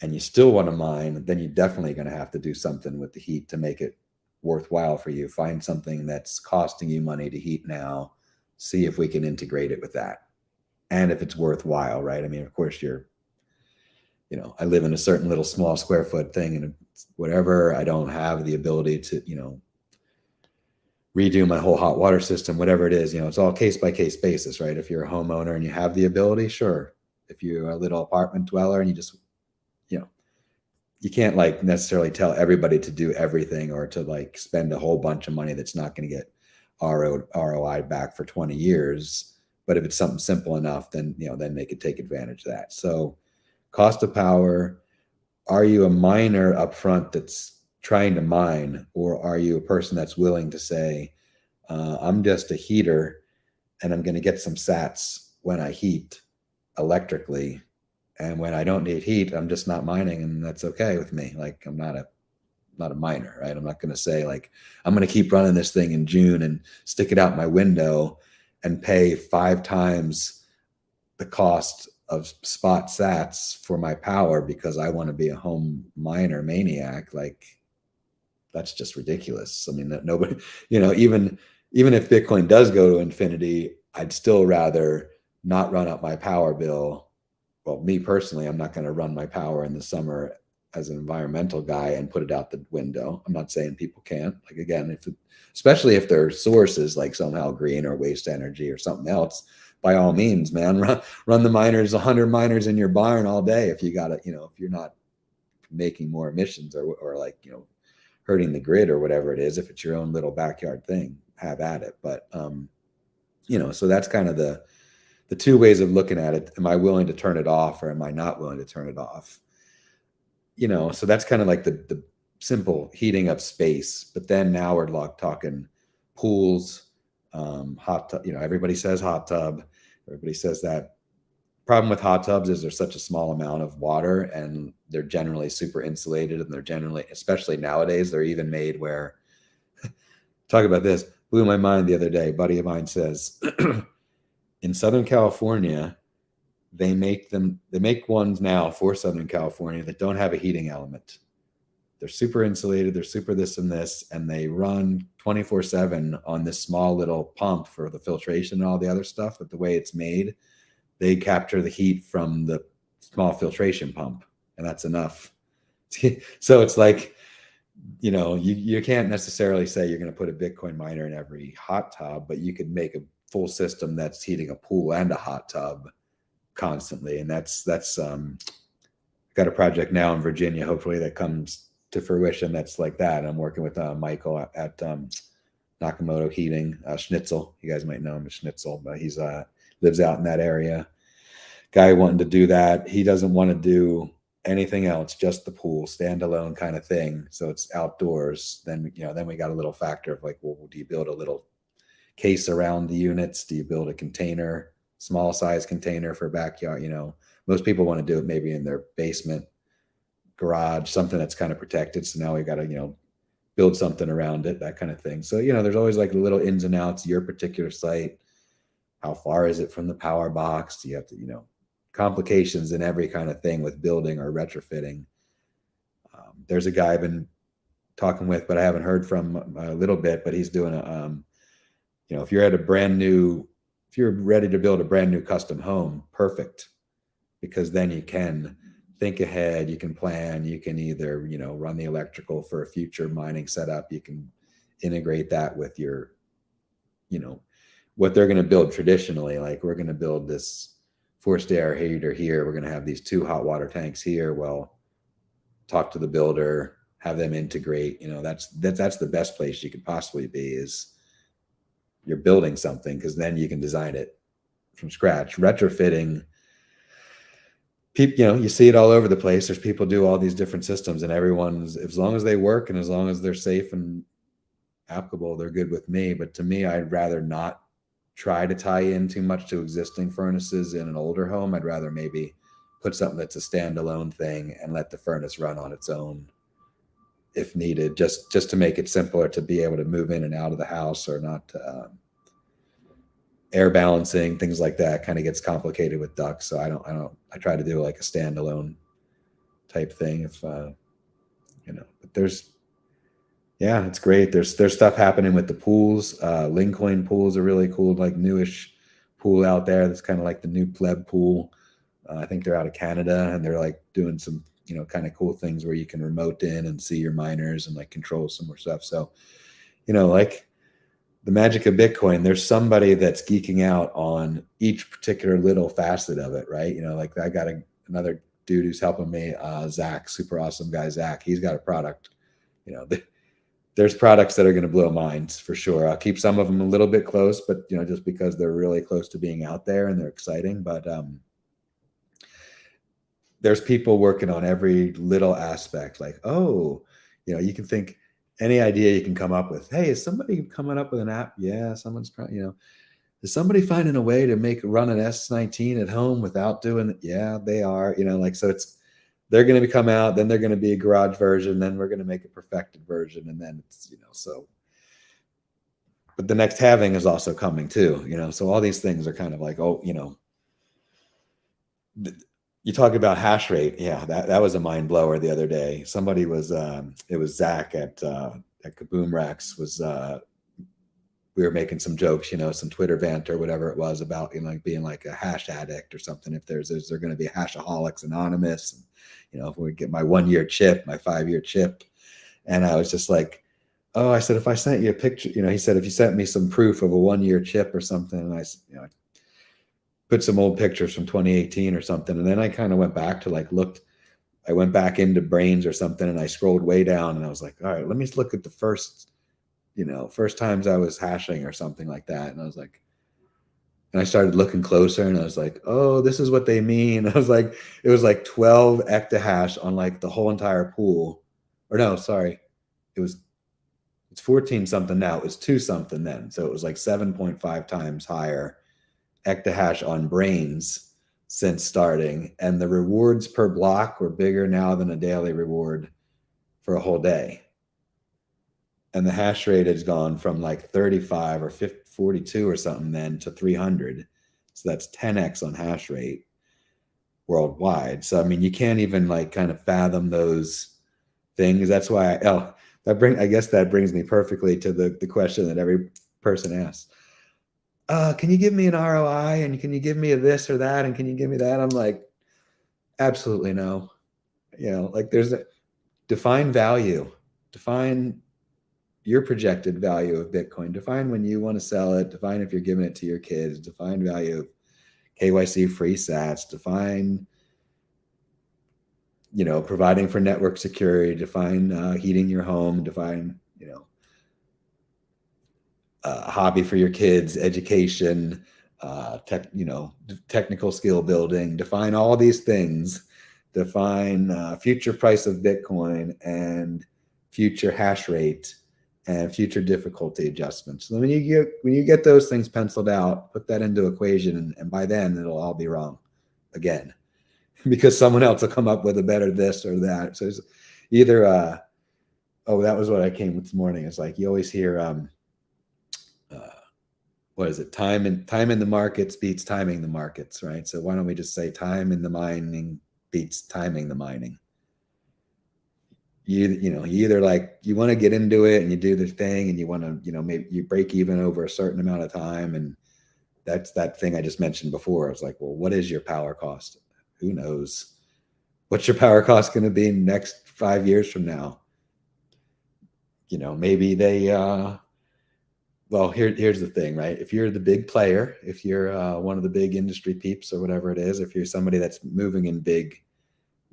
and you still want to mine, then you're definitely going to have to do something with the heat to make it worthwhile for you. Find something that's costing you money to heat now. See if we can integrate it with that. And if it's worthwhile, right? I mean, of course, I live in a certain little small square foot thing, and whatever, I don't have the ability to, redo my whole hot water system, whatever it is, it's all case by case basis, right? If you're a homeowner and you have the ability, sure. If you're a little apartment dweller and you just, you can't like necessarily tell everybody to do everything, or to like spend a whole bunch of money that's not going to get ROI back for 20 years. But if it's something simple enough, then, then they could take advantage of that. So cost of power, are you a miner up front that's trying to mine, or are you a person that's willing to say, I'm just a heater and I'm going to get some sats when I heat electrically, and when I don't need heat, I'm just not mining, and that's okay with me. Like, I'm not a miner, right? I'm not going to say like, I'm going to keep running this thing in June and stick it out my window and pay 5 times the cost of spot sats for my power because I want to be a home miner maniac. Like, that's just ridiculous. I mean, that nobody, even if Bitcoin does go to infinity, I'd still rather not run up my power bill. Well, me personally, I'm not going to run my power in the summer as an environmental guy and put it out the window. I'm not saying people can't. Like, again, especially if their source is like somehow green or waste energy or something else, by all means, man, run the miners, 100 miners in your barn all day. If you got to, if you're not making more emissions or like, hurting the grid or whatever it is, if it's your own little backyard thing, have at it. But, so that's kind of the 2 ways of looking at it. Am I willing to turn it off, or am I not willing to turn it off? So that's kind of like the simple heating up space. But then now we're talking pools, hot tub. Everybody says hot tub. Everybody says that. Problem with hot tubs is there's such a small amount of water, and they're generally super insulated, and they're generally, especially nowadays, they're even made where, talk about this, blew my mind the other day. A buddy of mine says, in Southern California, they make ones now for Southern California that don't have a heating element. They're super insulated, they're super this and this, and they run 24/7 on this small little pump for the filtration and all the other stuff. But the way it's made, they capture the heat from the small filtration pump, and that's enough. So it's like, you can't necessarily say you're going to put a Bitcoin miner in every hot tub, but you could make a full system that's heating a pool and a hot tub constantly. And that's got a project now in Virginia, hopefully that comes to fruition. That's like that. I'm working with Michael at Nakamoto Heating, Schnitzel. You guys might know him as Schnitzel, but he's lives out in that area. Guy wanting to do that. He doesn't want to do anything else, just the pool, standalone kind of thing. So it's outdoors. Then we got a little factor of like, well, do you build a little case around the units? Do you build a container, small size container for backyard? Most people want to do it maybe in their basement, garage, something that's kind of protected. So now we got to, build something around it, that kind of thing. So, there's always like little ins and outs, your particular site. How far is it from the power box? Do you have to, complications in every kind of thing with building or retrofitting. There's a guy I've been talking with, but I haven't heard from a little bit, but he's doing if you're ready to build a brand new custom home, perfect. Because then you can think ahead, you can plan, you can either, run the electrical for a future mining setup. You can integrate that with your, what they're going to build traditionally. Like, we're going to build this forced air heater here. We're going to have these 2 hot water tanks here. Well, talk to the builder, have them integrate. That's the best place you could possibly be, is you're building something, because then you can design it from scratch. Retrofitting, people, you see it all over the place. There's people do all these different systems, and everyone's, as long as they work and as long as they're safe and applicable, they're good with me. But to me, I'd rather not try to tie in too much to existing furnaces in an older home. I'd rather maybe put something that's a standalone thing and let the furnace run on its own if needed, just to make it simpler to be able to move in and out of the house, or not air balancing, things like that kind of gets complicated with ducts. So I try to do like a standalone type thing if but it's great. There's stuff happening with the pools. Lincoin pools are really cool, like newish pool out there that's kind of like the new pleb pool. I think they're out of Canada, and they're like doing some kind of cool things where you can remote in and see your miners and like control some more stuff. So like the magic of Bitcoin, there's somebody that's geeking out on each particular little facet of it, right? Like I got another dude who's helping me, Zach, super awesome guy, Zach. He's got a product. There's products that are going to blow minds for sure. I'll keep some of them a little bit close, but just because they're really close to being out there and they're exciting. But there's people working on every little aspect. Like, you can think any idea you can come up with. Hey, is somebody coming up with an app? Yeah, someone's probably, is somebody finding a way to run an S19 at home without doing it? Yeah, they are. So they're going to come out, then they're going to be a garage version, then we're going to make a perfected version, and then it's so. But the next halving is also coming too. So all these things are kind of like, you talk about hash rate. Yeah, that was a mind blower the other day. Somebody was, it was Zach at Kaboom Racks was. We were making some jokes, some Twitter banter, whatever it was, about like being like a hash addict or something. If is there going to be Hashaholics Anonymous? And, if we get my 1 year chip, my 5 year chip, and I was just like, oh, I said, if I sent you a picture, he said, if you sent me some proof of a 1 year chip or something, and I put some old pictures from 2018 or something, and then I kind of went back to I went back into Brains or something, and I scrolled way down, and I was like, all right, let me look at the first times I was hashing or something like that. And I was like, and I started looking closer, and I was like, oh, this is what they mean. I was like, it was like 12 ectahash on like the whole entire pool. Or no, sorry. It's 14 something now. It was 2 something then. So it was like 7.5 times higher ectahash on Brains since starting. And the rewards per block were bigger now than a daily reward for a whole day. And the hash rate has gone from like 35 or 42 or something then to 300. So that's 10x on hash rate worldwide. So, I mean, you can't even like kind of fathom those things. That's why I guess that brings me perfectly to the question that every person asks. Can you give me an ROI, and can you give me a this or that, and can you give me that? I'm like, absolutely no. Like there's a define value, define your projected value of Bitcoin, define when you want to sell it, define if you're giving it to your kids, define value of KYC free sats, define, providing for network security, define heating your home, define, hobby for your kids, education, technical skill building, define all these things, define future price of Bitcoin and future hash rate and future difficulty adjustments. So when you get those things penciled out, put that into equation, and by then it'll all be wrong again, because someone else will come up with a better this or that. So it's either that was what I came with this morning. It's like you always hear what is it? Time in the markets beats timing the markets, right? So why don't we just say time in the mining beats timing the mining? You either like you want to get into it and you do the thing, and you want to maybe you break even over a certain amount of time, and that's that thing I just mentioned before. It's like, well, what is your power cost? Who knows? What's your power cost going to be next 5 years from now? Maybe they well, here's the thing, right? If you're the big player, if you're one of the big industry peeps or whatever it is, if you're somebody that's moving in big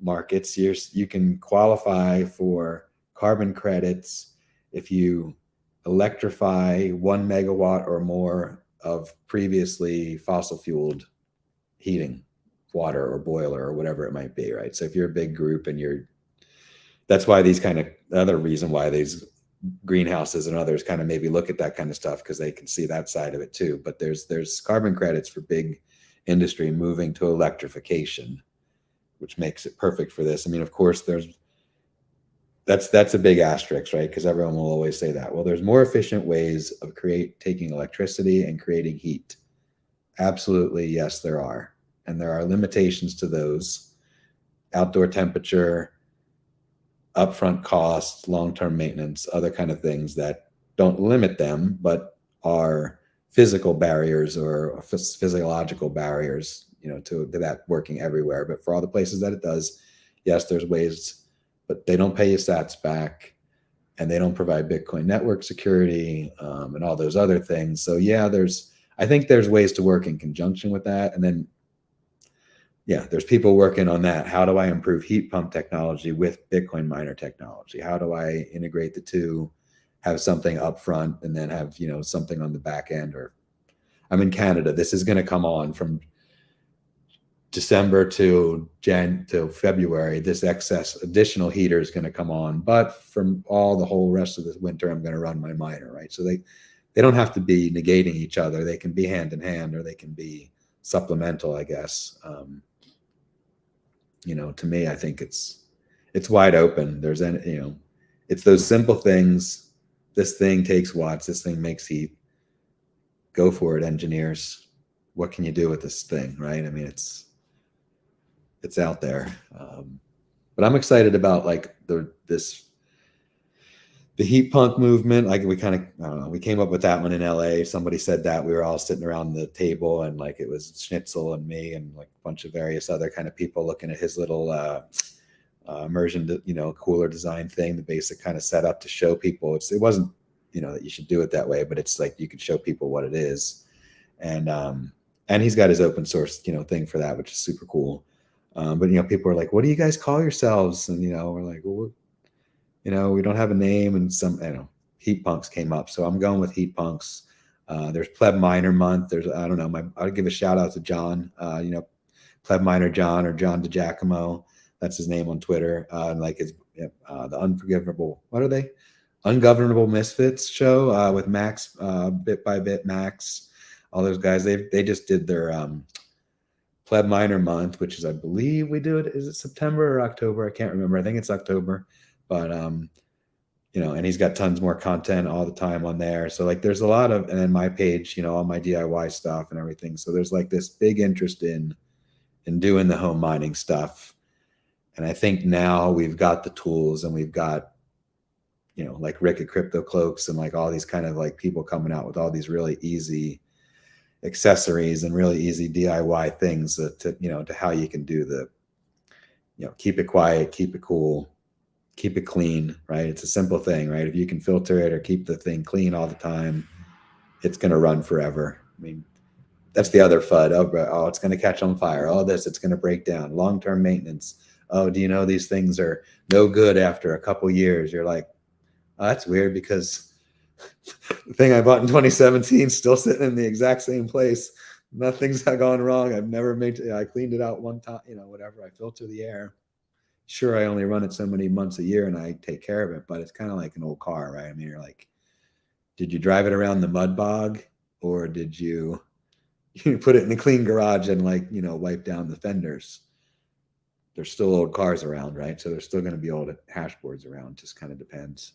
markets, you can qualify for carbon credits if you electrify 1 megawatt or more of previously fossil fueled heating, water or boiler or whatever it might be, right? So if you're a big group and that's why these kind of other reason why these greenhouses and others kind of maybe look at that kind of stuff, because they can see that side of it too. But there's carbon credits for big industry moving to electrification. which makes it perfect for this. I mean, of course, that's a big asterisk, right? Because everyone will always say that. Well, there's more efficient ways of taking electricity and creating heat. Absolutely, yes, there are. And there are limitations to those. Outdoor temperature, upfront costs, long-term maintenance, other kind of things that don't limit them, but are physical barriers or physiological barriers, to that working everywhere. But for all the places that it does, yes, there's ways, but they don't pay you sats back, and they don't provide Bitcoin network security, and all those other things. So yeah, I think there's ways to work in conjunction with that. And then, yeah, there's people working on that. How do I improve heat pump technology with Bitcoin miner technology? How do I integrate the two, have something up front, and then have, something on the back end? Or I'm in Canada. This is going to come on from December to February. This excess additional heater is going to come on, but from all the whole rest of the winter, I'm going to run my miner, right? So they don't have to be negating each other. They can be hand in hand, or they can be supplemental, I guess. To me, I think it's wide open. It's those simple things. This thing takes watts. This thing makes heat. Go for it, engineers. What can you do with this thing, right? I mean, it's out there. But I'm excited about like the heat punk movement. Like we kind of, I don't know, we came up with that one in LA. Somebody said that we were all sitting around the table, and like it was Schnitzel and me and like a bunch of various other kind of people looking at his little immersion, cooler design thing, the basic kind of setup to show people. It wasn't, that you should do it that way, but it's like you can show people what it is. And he's got his open source, thing for that, which is super cool. But people are like, what do you guys call yourselves? And we're like, well, we don't have a name. And heat punks came up, so I'm going with heat punks. There's Pleb Miner Month. There's, I don't know, I'll give a shout out to John, Pleb Miner John, or John DeGiacomo. That's his name on Twitter. Like his the Unforgivable, what are they? Ungovernable Misfits show with Max, Bit by Bit Max, all those guys. They just did their Pleb Miner Month, which is, I believe we do it. Is it September or October? I can't remember. I think it's October. But and he's got tons more content all the time on there. So like there's a lot of, and then my page, all my DIY stuff and everything. So there's like this big interest in doing the home mining stuff. And I think now we've got the tools, and we've got, like Rick at Crypto Cloaks, and like all these kind of like people coming out with all these really easy accessories and really easy DIY things to how you can do the, keep it quiet, keep it cool, keep it clean, right? It's a simple thing, right? If you can filter it or keep the thing clean all the time, it's going to run forever. I mean, that's the other FUD. Oh, it's going to catch on fire. Oh, it's going to break down. Long-term maintenance. Oh, do you know these things are no good after a couple years? You're like, oh, that's weird, because the thing I bought in 2017 is still sitting in the exact same place. Nothing's gone wrong. I cleaned it out one time, whatever. I filter the air. Sure, I only run it so many months a year and I take care of it, but it's kind of like an old car, right? I mean, you're like, did you drive it around the mud bog, or did you put it in a clean garage and wipe down the fenders? There's still old cars around, right? So there's still going to be old hash boards around. Just kind of depends.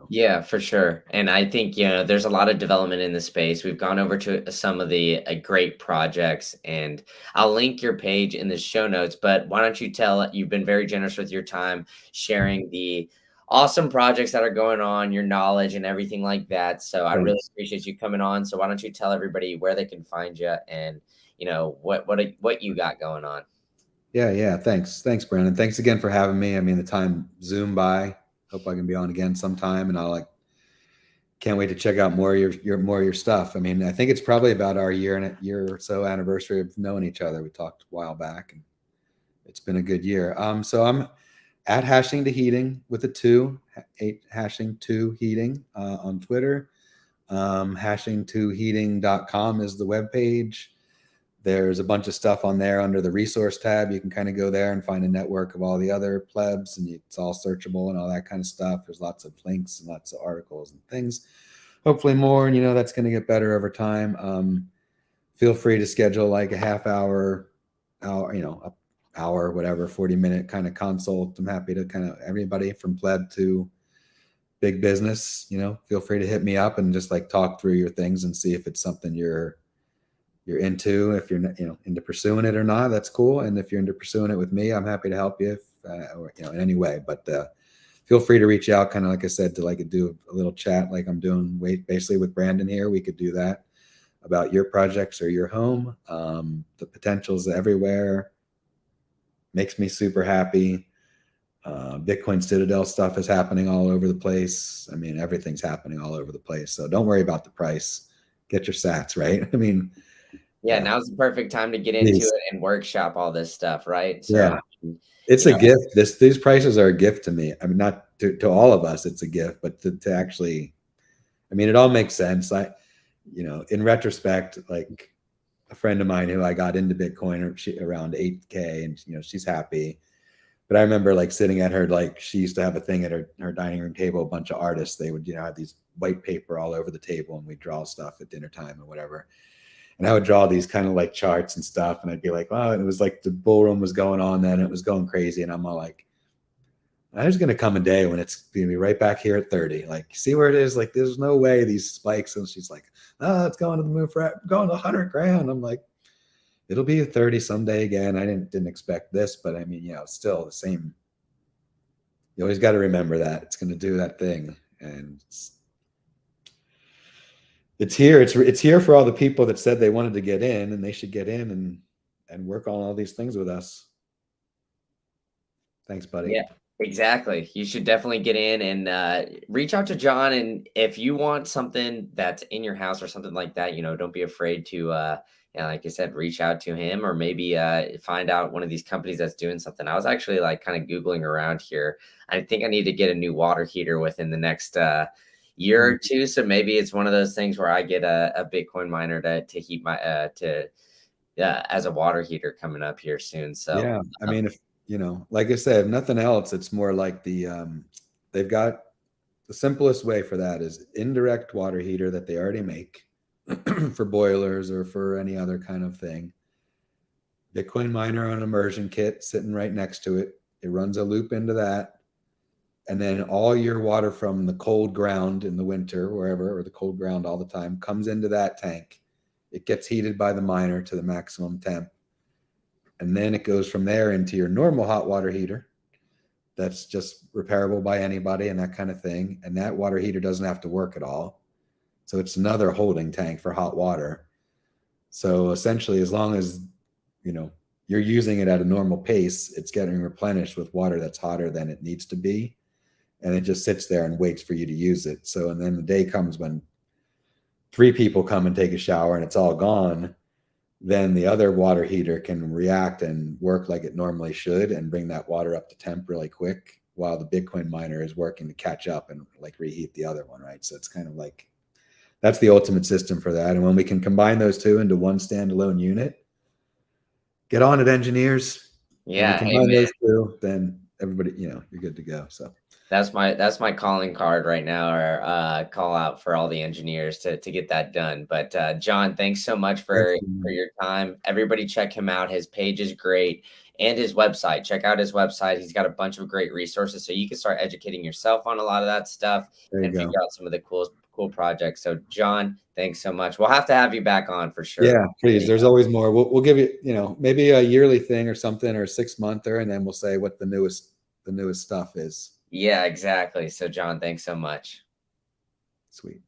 Yeah, for sure. And I think, there's a lot of development in the space. We've gone over to some of the great projects, and I'll link your page in the show notes. But why don't you you've been very generous with your time, sharing the awesome projects that are going on, your knowledge and everything like that. So I really appreciate you coming on. So why don't you tell everybody where they can find you, and, what you got going on? Yeah. Thanks, Brandon. Thanks again for having me. I mean, the time zoomed by. Hope I can be on again sometime, and can't wait to check out more of your stuff. I mean, I think it's probably about our year or so anniversary of knowing each other. We talked a while back, and it's been a good year. So I'm at hashing2heating with a 2, hashing2heating on Twitter. Hashing2heating.com is the webpage. There's a bunch of stuff on there under the resource tab. You can kind of go there and find a network of all the other plebs, and it's all searchable and all that kind of stuff. There's lots of links and lots of articles and things, hopefully more. And, that's going to get better over time. Feel free to schedule like a half hour hour, a hour, whatever, 40-minute kind of consult. I'm happy to kind of everybody from pleb to big business, feel free to hit me up and just like talk through your things and see if it's something you're into. If you're into pursuing it or not, that's cool. And if you're into pursuing it with me, I'm happy to help you if, or, in any way. But feel free to reach out, kind of like I said, to like do a little chat like I'm doing basically with Brandon here. We could do that about your projects or your home. The potential's everywhere. Makes me super happy. Bitcoin Citadel stuff is happening all over the place. I mean, everything's happening all over the place. So don't worry about the price. Get your sats, right? I mean, Yeah, now's the perfect time to get into it and workshop all this stuff, right? So, yeah, it's a gift. These prices are a gift to me. I mean, not to all of us, it's a gift, but to actually, I mean, it all makes sense. In retrospect, like a friend of mine who I got into Bitcoin around 8K, and she's happy. But I remember like sitting at her, like she used to have a thing at her dining room table, a bunch of artists, they would, have these white paper all over the table and we'd draw stuff at dinner time or whatever. And I would draw these kind of like charts and stuff. And I'd be like, wow. And it was like the bull run was going on then. It was going crazy. And I'm all like, there's going to come a day when it's going to be right back here at 30. Like, see where it is? Like, there's no way these spikes. And she's like, oh, it's going to the moon for going to 100 grand. I'm like, it'll be 30 someday again. I didn't expect this, but I mean, still the same. You always got to remember that it's going to do that thing. And it's here. It's here for all the people that said they wanted to get in, and they should get in and work on all these things with us. Thanks, buddy. Yeah, exactly. You should definitely get in and reach out to John. And if you want something that's in your house or something like that, don't be afraid to, like I said, reach out to him or maybe find out one of these companies that's doing something. I was actually like kind of Googling around here. I think I need to get a new water heater within the next year or two. So maybe it's one of those things where I get a Bitcoin miner to heat my as a water heater coming up here soon. So yeah, I mean, if like I said, if nothing else, it's more like they've got the simplest way for that is indirect water heater that they already make for boilers or for any other kind of thing. Bitcoin miner on immersion kit sitting right next to it. It runs a loop into that. And then all your water from the cold ground in the winter, wherever, or the cold ground all the time, comes into that tank. It gets heated by the miner to the maximum temp. And then it goes from there into your normal hot water heater. That's just repairable by anybody and that kind of thing. And that water heater doesn't have to work at all. So it's another holding tank for hot water. So essentially, as long as, you're using it at a normal pace, it's getting replenished with water that's hotter than it needs to be. And it just sits there and waits for you to use it. So, and then the day comes when 3 people come and take a shower and it's all gone. Then the other water heater can react and work like it normally should and bring that water up to temp really quick while the Bitcoin miner is working to catch up and like reheat the other one, right? So it's kind of like, that's the ultimate system for that. And when we can combine those two into one standalone unit, get on it, engineers. yeah, when we combine those two, then everybody, you're good to go. So that's my calling card right now, or call out for all the engineers to get that done. But John, thanks so much for your time. Everybody check him out. His page is great, and his website. Check out his website. He's got a bunch of great resources, so you can start educating yourself on a lot of that stuff and figure out some of the cool projects. So John, thanks so much. We'll have to have you back on for sure. Yeah, please. There's always more. We'll give you, maybe a yearly thing or something, or a 6-monther, and then we'll say what the newest stuff is. Yeah, exactly. So John, thanks so much. Sweet.